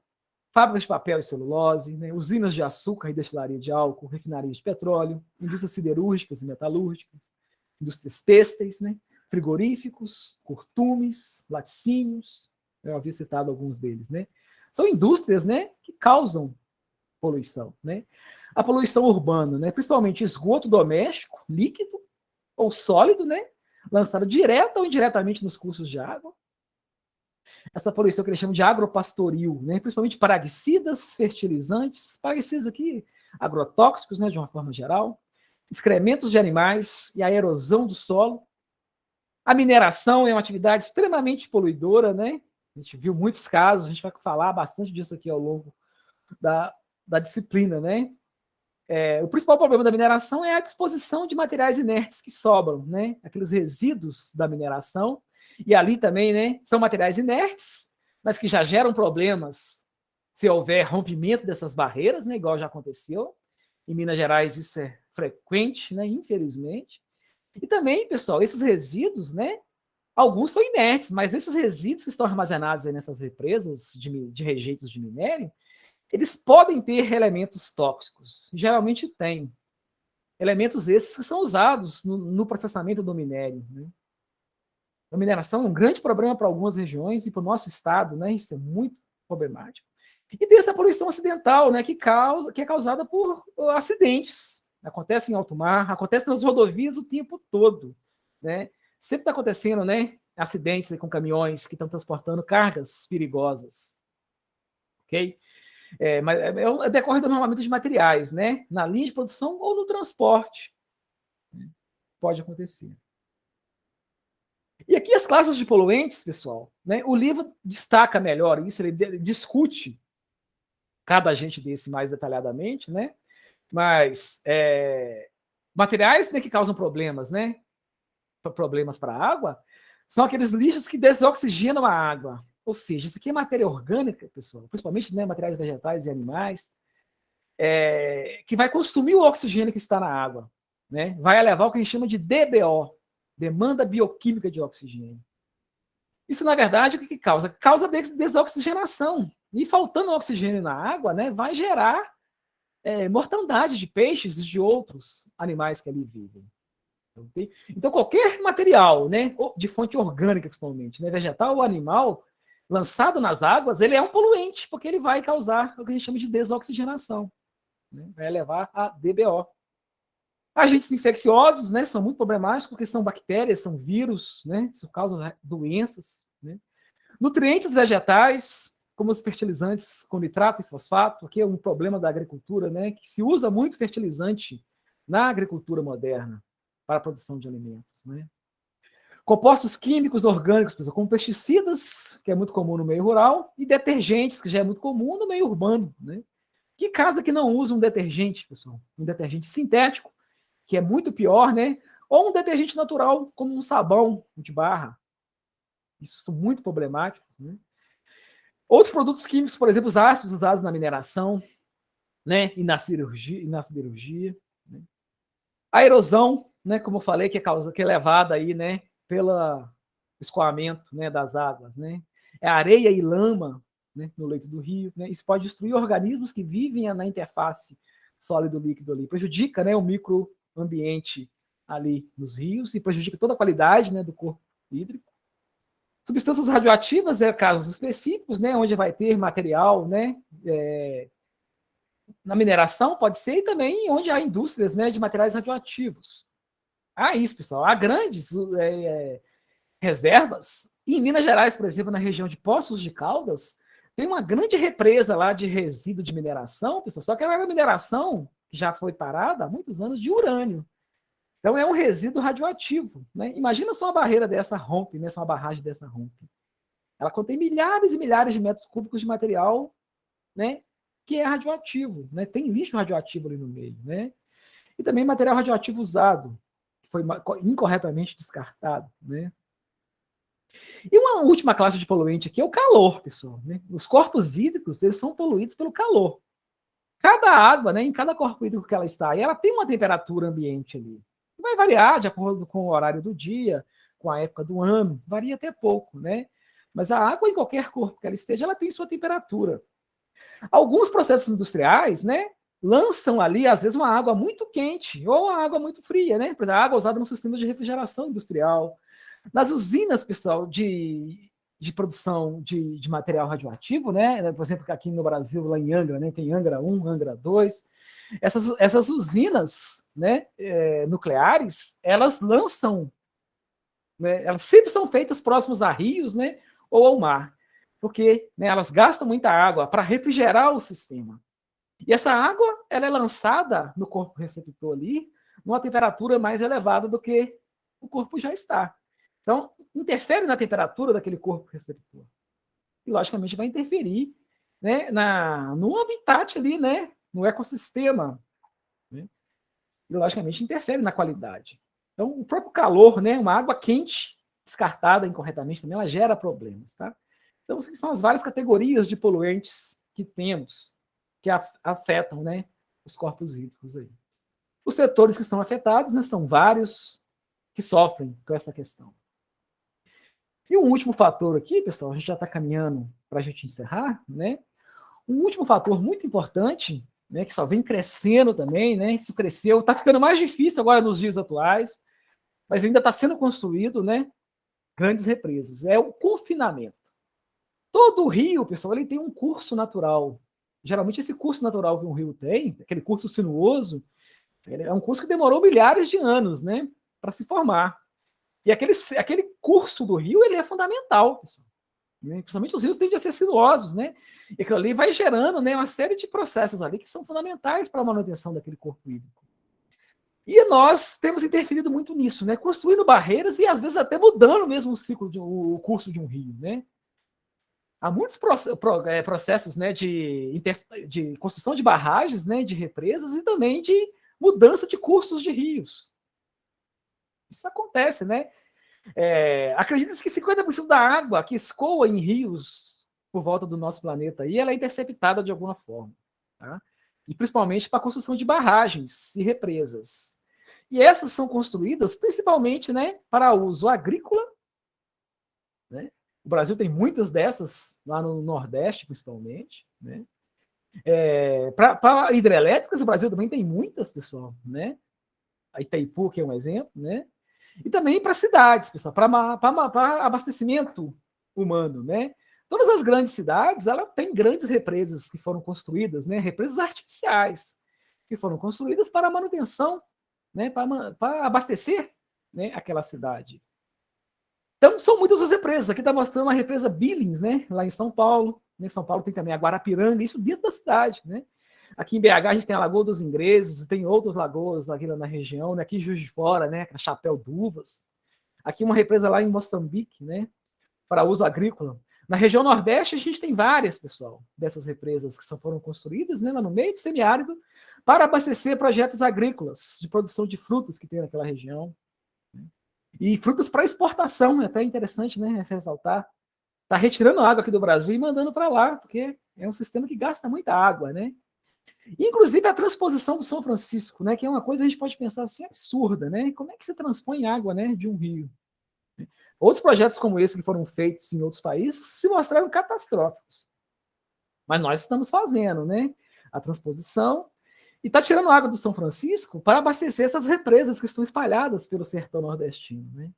fábricas de papel e celulose, né? Usinas de açúcar e destilaria de álcool, refinarias de petróleo, indústrias siderúrgicas e metalúrgicas, indústrias têxteis, né? Frigoríficos, curtumes, laticínios, eu havia citado alguns deles, né? São indústrias, né, que causam poluição, né? A poluição urbana, né, principalmente esgoto doméstico, líquido ou sólido, né, lançado direta ou indiretamente nos cursos de água. Essa poluição que eles chamam de agropastoril, né, principalmente praguicidas, fertilizantes, praguicidas aqui, agrotóxicos, né, de uma forma geral, excrementos de animais e a erosão do solo. A mineração é uma atividade extremamente poluidora, né? A gente viu muitos casos, a gente vai falar bastante disso aqui ao longo da disciplina, né? O principal problema da mineração é a disposição de materiais inertes que sobram, né? Aqueles resíduos da mineração. E ali também, né? São materiais inertes, mas que já geram problemas se houver rompimento dessas barreiras, né? Igual já aconteceu. Em Minas Gerais isso é frequente, né? Infelizmente. E também, pessoal, esses resíduos, né? Alguns são inertes, mas esses resíduos que estão armazenados aí nessas represas de rejeitos de minério, eles podem ter elementos tóxicos. Geralmente tem. Elementos esses que são usados no processamento do minério. Né? A mineração é um grande problema para algumas regiões e para o nosso estado, né? Isso é muito problemático. E tem essa poluição acidental, né? Que é causada por acidentes. Acontece em alto mar, acontece nas rodovias o tempo todo, né? Sempre está acontecendo, né? Acidentes com caminhões que estão transportando cargas perigosas, ok? Mas decorre do armazenamento de materiais, né? Na linha de produção ou no transporte, pode acontecer. E aqui as classes de poluentes, pessoal, né? O livro destaca melhor isso, ele discute cada agente desse mais detalhadamente, né? Mas materiais, né, que causam problemas, né? Problemas para a água, são aqueles lixos que desoxigenam a água. Ou seja, isso aqui é matéria orgânica, pessoal, principalmente, né, materiais vegetais e animais, que vai consumir o oxigênio que está na água, né? Vai elevar o que a gente chama de DBO, demanda bioquímica de oxigênio. Isso, na verdade, o que causa? Causa desoxigenação. E faltando oxigênio na água, né, vai gerar mortandade de peixes e de outros animais que ali vivem. Okay? Então, qualquer material, né, de fonte orgânica, principalmente, né, vegetal ou animal, lançado nas águas, ele é um poluente, porque ele vai causar o que a gente chama de desoxigenação. Né, vai levar a DBO. Agentes infecciosos, né, são muito problemáticos, porque são bactérias, são vírus, né, isso causa doenças. Né. Nutrientes vegetais, como os fertilizantes com nitrato e fosfato, que é um problema da agricultura, né, que se usa muito fertilizante na agricultura moderna para a produção de alimentos. Né. Compostos químicos orgânicos, como pesticidas, que é muito comum no meio rural, e detergentes, que já é muito comum no meio urbano. Né. Que casa que não usa um detergente, pessoal? Um detergente sintético, que é muito pior, né? Ou um detergente natural, como um sabão de barra. Isso são muito problemáticos. Né. Outros produtos químicos, por exemplo, os ácidos usados na mineração, né, e na siderurgia. Né. A erosão, né, como eu falei, que é levada aí, né, pelo escoamento, né, das águas. Né. É areia e lama, né, no leito do rio. Né. Isso pode destruir organismos que vivem na interface sólido-líquido ali. Prejudica, né, o microambiente ali nos rios e prejudica toda a qualidade, né, do corpo hídrico. Substâncias radioativas casos específicos, né, onde vai ter material, né, na mineração, pode ser, e também onde há indústrias, né, de materiais radioativos. Há isso, pessoal. Há grandes reservas. E em Minas Gerais, por exemplo, na região de Poços de Caldas, tem uma grande represa lá de resíduo de mineração, pessoal, só que ela era mineração que já foi parada há muitos anos de urânio. Então, é um resíduo radioativo. Né? Imagina só uma barreira dessa rompe, né? Só uma barragem dessa rompe. Ela contém milhares e milhares de metros cúbicos de material, né, que é radioativo. Né? Tem lixo radioativo ali no meio. Né? E também material radioativo usado, que foi incorretamente descartado. Né? E uma última classe de poluente aqui é o calor, pessoal. Né? Os corpos hídricos, eles são poluídos pelo calor. Cada água, né, em cada corpo hídrico que ela está, ela tem uma temperatura ambiente ali. Vai variar de acordo com o horário do dia, com a época do ano, varia até pouco, né? Mas a água, em qualquer corpo que ela esteja, ela tem sua temperatura. Alguns processos industriais, né, lançam ali, às vezes, uma água muito quente ou uma água muito fria, né? Por exemplo, a água usada no sistema de refrigeração industrial. Nas usinas, pessoal, de produção de material radioativo, né? Por exemplo, aqui no Brasil, lá em Angra, né? Tem Angra 1, Angra 2. Essas usinas, né, nucleares, elas lançam, né, elas sempre são feitas próximas a rios, né, ou ao mar, porque, né, elas gastam muita água para refrigerar o sistema. E essa água, ela é lançada no corpo receptor ali, numa temperatura mais elevada do que o corpo já está. Então, interfere na temperatura daquele corpo receptor. E, logicamente, vai interferir, né, no habitat ali, né, no ecossistema. Né, e, logicamente, interfere na qualidade. Então, o próprio calor, né, uma água quente, descartada incorretamente também, ela gera problemas. Tá? Então, são as várias categorias de poluentes que temos, que afetam, né, os corpos hídricos aí. Os setores que estão afetados, né, são vários que sofrem com essa questão. E um último fator aqui, pessoal, a gente já está caminhando para a gente encerrar, né? Um último fator muito importante, né, que só vem crescendo também, né? Isso cresceu, está ficando mais difícil agora nos dias atuais, mas ainda está sendo construído, né, grandes represas. É o confinamento. Todo rio, pessoal, ele tem um curso natural. Geralmente esse curso natural que um rio tem, aquele curso sinuoso, é um curso que demorou milhares de anos, né, para se formar. E aquele curso do rio, ele é fundamental, pessoal. Né? Principalmente os rios tendem a ser sinuosos, né? E aquilo ali vai gerando, né, uma série de processos ali que são fundamentais para a manutenção daquele corpo hídrico. E nós temos interferido muito nisso, né? Construindo barreiras e às vezes até mudando mesmo o curso de um rio, né? Há muitos processos, né, de construção de barragens, né, de represas e também de mudança de cursos de rios. Isso acontece, né? Acredita-se que 50% da água que escoa em rios por volta do nosso planeta aí, ela é interceptada de alguma forma. Tá? e principalmente para a construção de barragens e represas. E essas são construídas principalmente, né, para uso agrícola, né? O Brasil tem muitas dessas, lá no Nordeste, principalmente, né? Para hidrelétricas, o Brasil também tem muitas, pessoal, né? A Itaipu, que é um exemplo, né? E também para cidades, pessoal, para abastecimento humano, né? Todas as grandes cidades, ela tem grandes represas que foram construídas, né? Represas artificiais, que foram construídas para a manutenção, né? Para abastecer, né, aquela cidade. Então, são muitas as represas. Aqui está mostrando a represa Billings, né? Lá em São Paulo. Em São Paulo tem também a Guarapiranga, isso dentro da cidade, né? Aqui em BH a gente tem a Lagoa dos Ingleses, tem outras lagoas aqui na região, né? Aqui em Juiz de Fora, né? A Chapéu d'Uvas. Aqui uma represa lá em Moçambique, né? Para uso agrícola. Na região Nordeste a gente tem várias, pessoal, dessas represas que foram construídas, né? Lá no meio do semiárido, para abastecer projetos agrícolas de produção de frutas que tem naquela região. E frutas para exportação, é até interessante, né? Ressaltar. Está retirando água aqui do Brasil e mandando para lá, porque é um sistema que gasta muita água, né? Inclusive a transposição do São Francisco, né? Que é uma coisa que a gente pode pensar assim absurda, né? Como é que se transpõe água, né, de um rio? Outros projetos como esse que foram feitos em outros países se mostraram catastróficos. Mas nós estamos fazendo, né? A transposição e está tirando água do São Francisco para abastecer essas represas que estão espalhadas pelo sertão nordestino, né?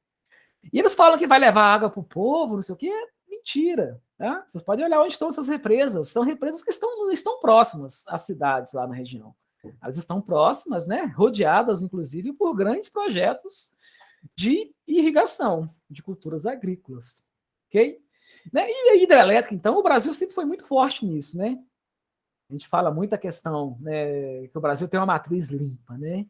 E eles falam que vai levar água para o povo, não sei o quê. Mentira. Tá? Vocês podem olhar onde estão essas represas. São represas que estão próximas às cidades lá na região. Elas estão próximas, né? Rodeadas, inclusive, por grandes projetos de irrigação, de culturas agrícolas. Ok? Né? E a hidrelétrica, então, o Brasil sempre foi muito forte nisso, né? A gente fala muito a questão, né, que o Brasil tem uma matriz limpa, né?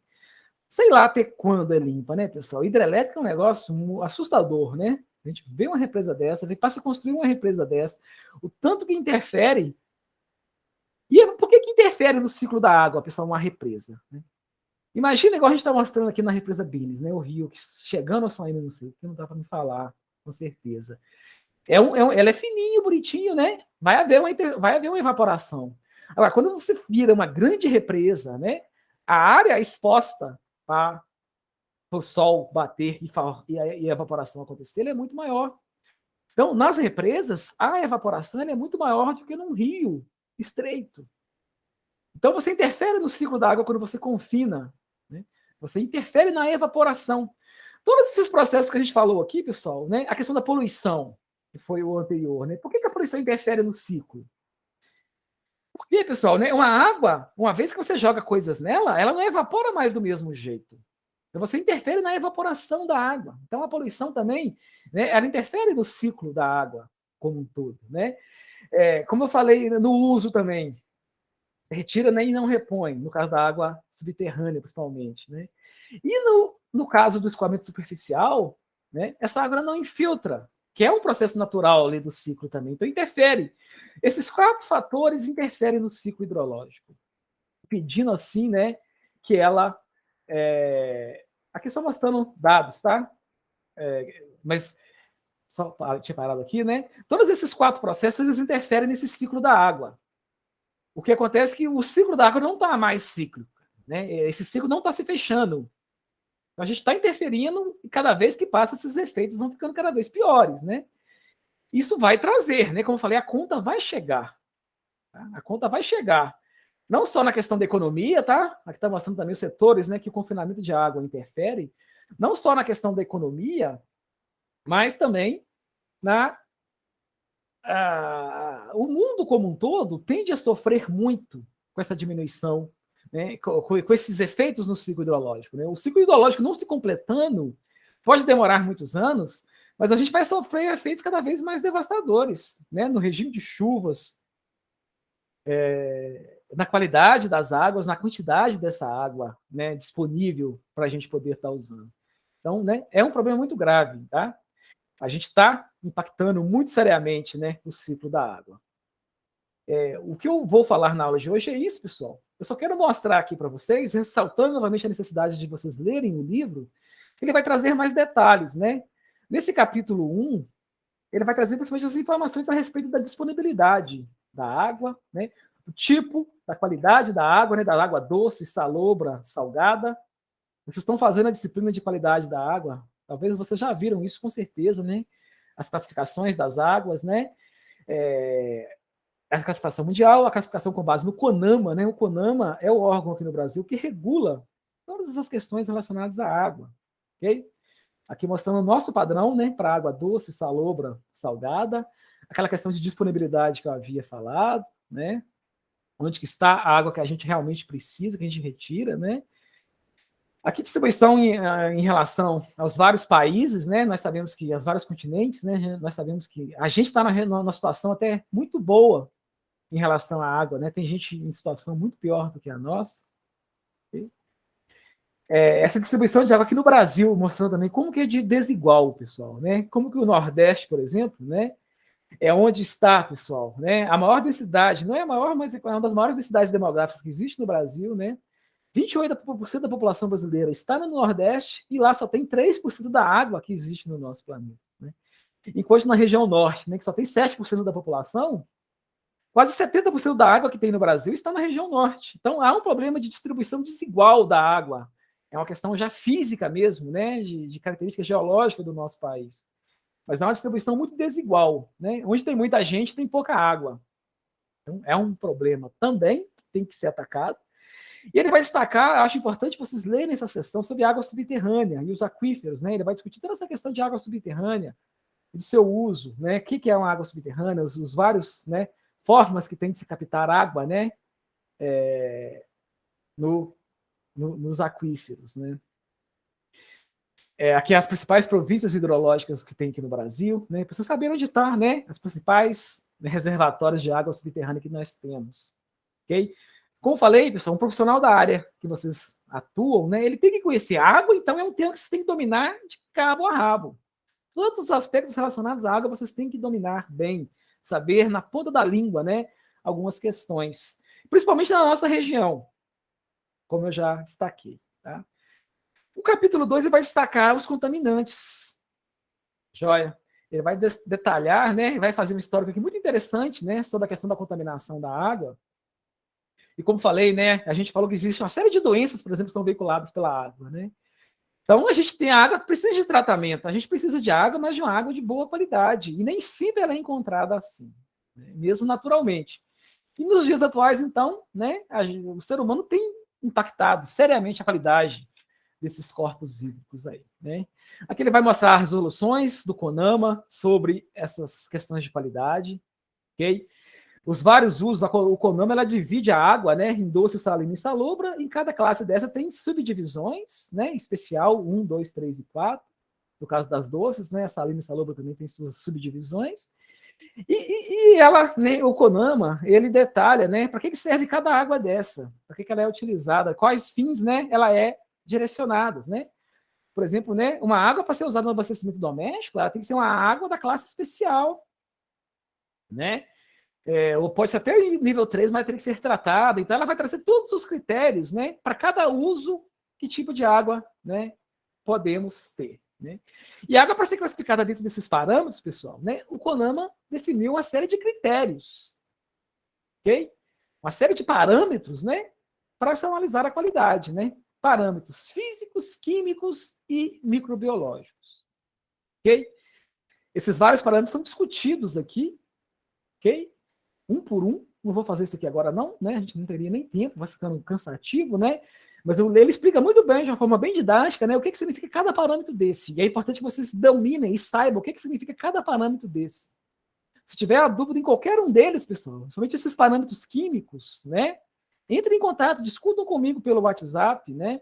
Sei lá até quando é limpa, né, pessoal? Hidrelétrica é um negócio assustador, né? A gente vê uma represa dessa, para se construir uma represa dessa, o tanto que interfere. E por que interfere no ciclo da água, pessoal, uma represa? Né? Imagina, igual a gente está mostrando aqui na represa Billings, né? O rio chegando ou saindo, não sei, que não dá para me falar, com certeza. Ela é fininho, bonitinho, né? Vai haver uma evaporação. Agora, quando você vira uma grande represa, né? A área exposta para o sol bater e a evaporação acontecer, ele é muito maior. Então, nas represas, a evaporação é muito maior do que num rio estreito. Então, você interfere no ciclo da água quando você confina. Né? Você interfere na evaporação. Todos esses processos que a gente falou aqui, pessoal, né? A questão da poluição, que foi o anterior, né? Por que a poluição interfere no ciclo? Porque, pessoal, né? Uma água, uma vez que você joga coisas nela, ela não evapora mais do mesmo jeito. Então, você interfere na evaporação da água. Então, a poluição também, né, ela interfere no ciclo da água como um todo. Né? Como eu falei, no uso também, retira, né, e não repõe, no caso da água subterrânea, principalmente. Né? E no caso do escoamento superficial, né, essa água não infiltra, que é um processo natural ali do ciclo também. Então, interfere. Esses 4 fatores interferem no ciclo hidrológico, pedindo assim, né, que ela... Aqui só mostrando dados, tá? Mas só tinha parado aqui, né? Todos esses 4 processos, eles interferem nesse ciclo da água. O que acontece é que o ciclo da água não está mais cíclico, né? Esse ciclo não está se fechando. Então, a gente está interferindo e cada vez que passa, esses efeitos vão ficando cada vez piores, né? Isso vai trazer, né? Como eu falei, a conta vai chegar. Tá? A conta vai chegar. Não só na questão da economia, tá? Aqui está mostrando também os setores, né, que o confinamento de água interfere, não só na questão da economia, mas também o mundo como um todo tende a sofrer muito com essa diminuição, né, com esses efeitos no ciclo hidrológico. Né? O ciclo hidrológico não se completando pode demorar muitos anos, mas a gente vai sofrer efeitos cada vez mais devastadores, né, no regime de chuvas, na qualidade das águas, na quantidade dessa água, né, disponível para a gente poder estar usando. Então, né, é um problema muito grave, tá? A gente está impactando muito seriamente, né, o ciclo da água. O que eu vou falar na aula de hoje é isso, pessoal. Eu só quero mostrar aqui para vocês, ressaltando novamente a necessidade de vocês lerem o livro, que ele vai trazer mais detalhes, né? Nesse capítulo 1, ele vai trazer principalmente as informações a respeito da disponibilidade da água, né? O tipo da qualidade da água, né, da água doce, salobra, salgada. Vocês estão fazendo a disciplina de qualidade da água. Talvez vocês já viram isso com certeza, né? As classificações das águas, né? A classificação mundial, a classificação com base no CONAMA, né? O CONAMA é o órgão aqui no Brasil que regula todas essas questões relacionadas à água, ok? Aqui mostrando o nosso padrão, né? Para água doce, salobra, salgada, aquela questão de disponibilidade que eu havia falado, né? Onde que está a água que a gente realmente precisa, que a gente retira, né? Aqui distribuição em relação aos vários países, né? Nós sabemos que os vários continentes, né? Nós sabemos que a gente está numa situação até muito boa em relação à água, né? Tem gente em situação muito pior do que a nossa. Okay? Essa distribuição de água aqui no Brasil, mostrando também como que é de desigual, pessoal, né? Como que o Nordeste, por exemplo, né? É onde está, pessoal, né? A maior densidade, não é a maior, mas é uma das maiores densidades demográficas que existe no Brasil, né? 28% da população brasileira está no Nordeste e lá só tem 3% da água que existe no nosso planeta. Né? Enquanto na região Norte, né, que só tem 7% da população, quase 70% da água que tem no Brasil está na região Norte. Então há um problema de distribuição desigual da água. É uma questão já física mesmo, né, de característica geológica do nosso país. Mas há uma distribuição muito desigual. Né? Onde tem muita gente, tem pouca água. Então é um problema também que tem que ser atacado. E ele vai destacar, acho importante vocês lerem essa sessão sobre água subterrânea e os aquíferos, né? Ele vai discutir toda essa questão de água subterrânea e do seu uso, né? O que é uma água subterrânea, os vários, né, formas que tem de se captar água, né? Nos aquíferos, né? Aqui as principais províncias hidrológicas que tem aqui no Brasil, né? Para vocês saberem onde está, né? As principais reservatórios de água subterrânea que nós temos, ok? Como falei, pessoal, um profissional da área que vocês atuam, né, ele tem que conhecer a água, então é um tema que vocês têm que dominar de cabo a rabo. Todos os aspectos relacionados à água vocês têm que dominar bem, saber na ponta da língua, né, algumas questões. Principalmente na nossa região, como eu já destaquei. Tá? O capítulo 2 ele vai destacar os contaminantes. Joia? Ele vai detalhar, né, vai fazer um histórico aqui muito interessante, né, sobre a questão da contaminação da água. E como falei, né, a gente falou que existe uma série de doenças, por exemplo, que são veiculadas pela água, né? Então, a gente tem água que precisa de tratamento. A gente precisa de água, mas de uma água de boa qualidade. E nem sempre ela é encontrada assim, né? Mesmo naturalmente. E nos dias atuais, então, né, o ser humano tem impactado seriamente a qualidade desses corpos hídricos aí, né? Aqui ele vai mostrar as resoluções do CONAMA sobre essas questões de qualidade, ok? Os vários usos, o CONAMA ela divide a água, né, em doce, salina e salobra, e cada classe dessa tem subdivisões, né, especial 1, 2, 3 e 4, no caso das doces, né, a salina e salobra também tem suas subdivisões, e ela, né, o CONAMA, ele detalha, né, para que serve cada água dessa, para que ela é utilizada, quais fins, né, ela é direcionada, né. Por exemplo, né, uma água para ser usada no abastecimento doméstico, ela tem que ser uma água da classe especial, né, ou pode ser até nível 3, mas tem que ser tratada. Então, ela vai trazer todos os critérios, né, para cada uso, que tipo de água, né, podemos ter. Né? E a água, para ser classificada dentro desses parâmetros, pessoal, né, o CONAMA definiu uma série de critérios, ok? Uma série de parâmetros, né, para se analisar a qualidade, né? Parâmetros físicos, químicos e microbiológicos, ok? Esses vários parâmetros são discutidos aqui, ok? Um por um, não vou fazer isso aqui agora não, né? A gente não teria nem tempo, vai ficando cansativo, né? Mas ele explica muito bem, de uma forma bem didática, né? O que significa cada parâmetro desse. E é importante que vocês dominem e saibam o que significa cada parâmetro desse. Se tiver a dúvida em qualquer um deles, pessoal, somente esses parâmetros químicos, né? Entrem em contato, discutam comigo pelo WhatsApp, né?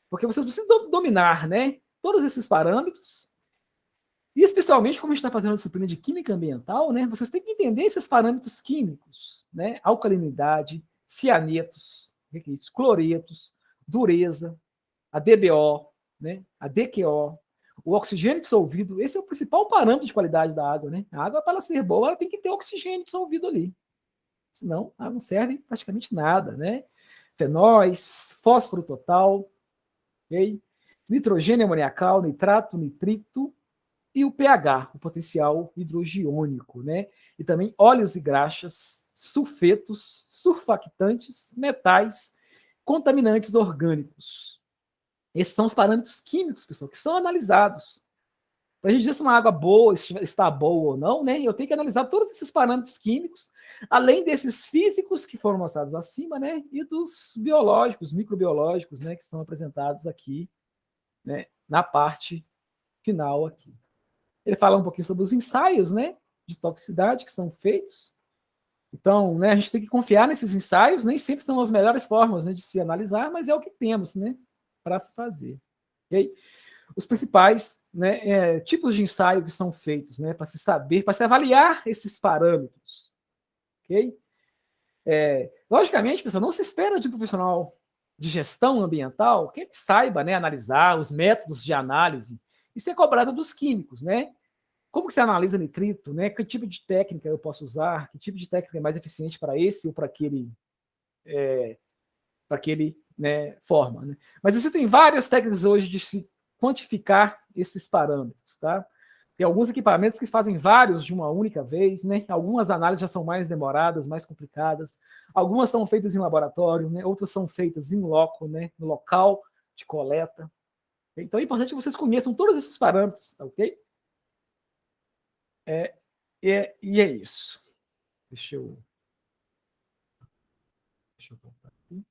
Porque vocês precisam dominar, né? Todos esses parâmetros. E especialmente, como a gente está fazendo a disciplina de química ambiental, né, vocês têm que entender esses parâmetros químicos, né, alcalinidade, cianetos, o que é isso? Cloretos, dureza, a DBO, né, a DQO, o oxigênio dissolvido. Esse é o principal parâmetro de qualidade da água. Né? A água, para ela ser boa, ela tem que ter oxigênio dissolvido ali. Senão, ela não serve praticamente nada. Né? Fenóis, fósforo total, okay? Nitrogênio amoniacal, nitrato, nitrito, e o pH, o potencial hidrogiônico, né? E também óleos e graxas, sulfetos, surfactantes, metais, contaminantes orgânicos. Esses são os parâmetros químicos, pessoal, que são analisados. Para a gente dizer se uma água boa está boa ou não, né? Eu tenho que analisar todos esses parâmetros químicos, além desses físicos que foram mostrados acima, né? E dos biológicos, microbiológicos, né? Que são apresentados aqui, né? Na parte final aqui. Ele fala um pouquinho sobre os ensaios, né? De toxicidade que são feitos. Então, né? A gente tem que confiar nesses ensaios. Nem sempre são as melhores formas, né, de se analisar, mas é o que temos, né? Para se fazer. Ok? Os principais, né, tipos de ensaio que são feitos, né, para se saber, para se avaliar esses parâmetros. Ok? Logicamente, pessoal, não se espera de um profissional de gestão ambiental que ele saiba, né, analisar os métodos de análise e ser cobrado dos químicos, né? Como que você analisa nitrito, né? Que tipo de técnica eu posso usar? Que tipo de técnica é mais eficiente para esse ou para aquele, né, forma, né? Mas existem várias técnicas hoje de se quantificar esses parâmetros, tá? Tem alguns equipamentos que fazem vários de uma única vez, né? Algumas análises já são mais demoradas, mais complicadas. Algumas são feitas em laboratório, né? Outras são feitas em loco, né? No local de coleta. Então é importante que vocês conheçam todos esses parâmetros, tá, ok? E é isso. Deixa eu voltar aqui.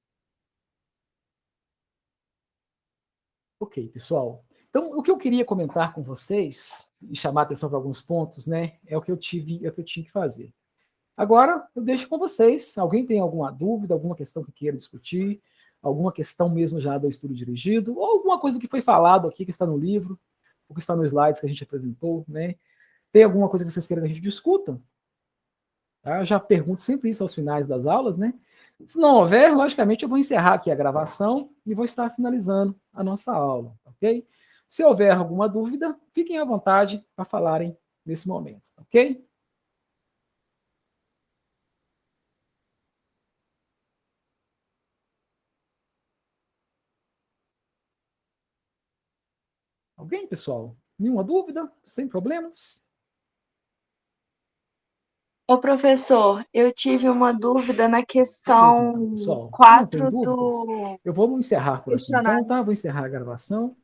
Ok, pessoal. Então, o que eu queria comentar com vocês e chamar a atenção para alguns pontos, né, é o que eu tinha que fazer. Agora, eu deixo com vocês. Alguém tem alguma dúvida, alguma questão que queira discutir, alguma questão mesmo já do estudo dirigido, ou alguma coisa que foi falado aqui, que está no livro, ou que está nos slides que a gente apresentou, né? Tem alguma coisa que vocês queiram que a gente discuta? Tá? Eu já pergunto sempre isso aos finais das aulas, né? Se não houver, logicamente, eu vou encerrar aqui a gravação e vou estar finalizando a nossa aula, ok? Se houver alguma dúvida, fiquem à vontade para falarem nesse momento, ok? Alguém, pessoal? Nenhuma dúvida? Sem problemas? Ô, professor, eu tive uma dúvida na Beleza, então, questão pessoal. Se não tem 4 dúvidas, do eu vou encerrar por aqui, então, questionário. tá? Vou encerrar a gravação.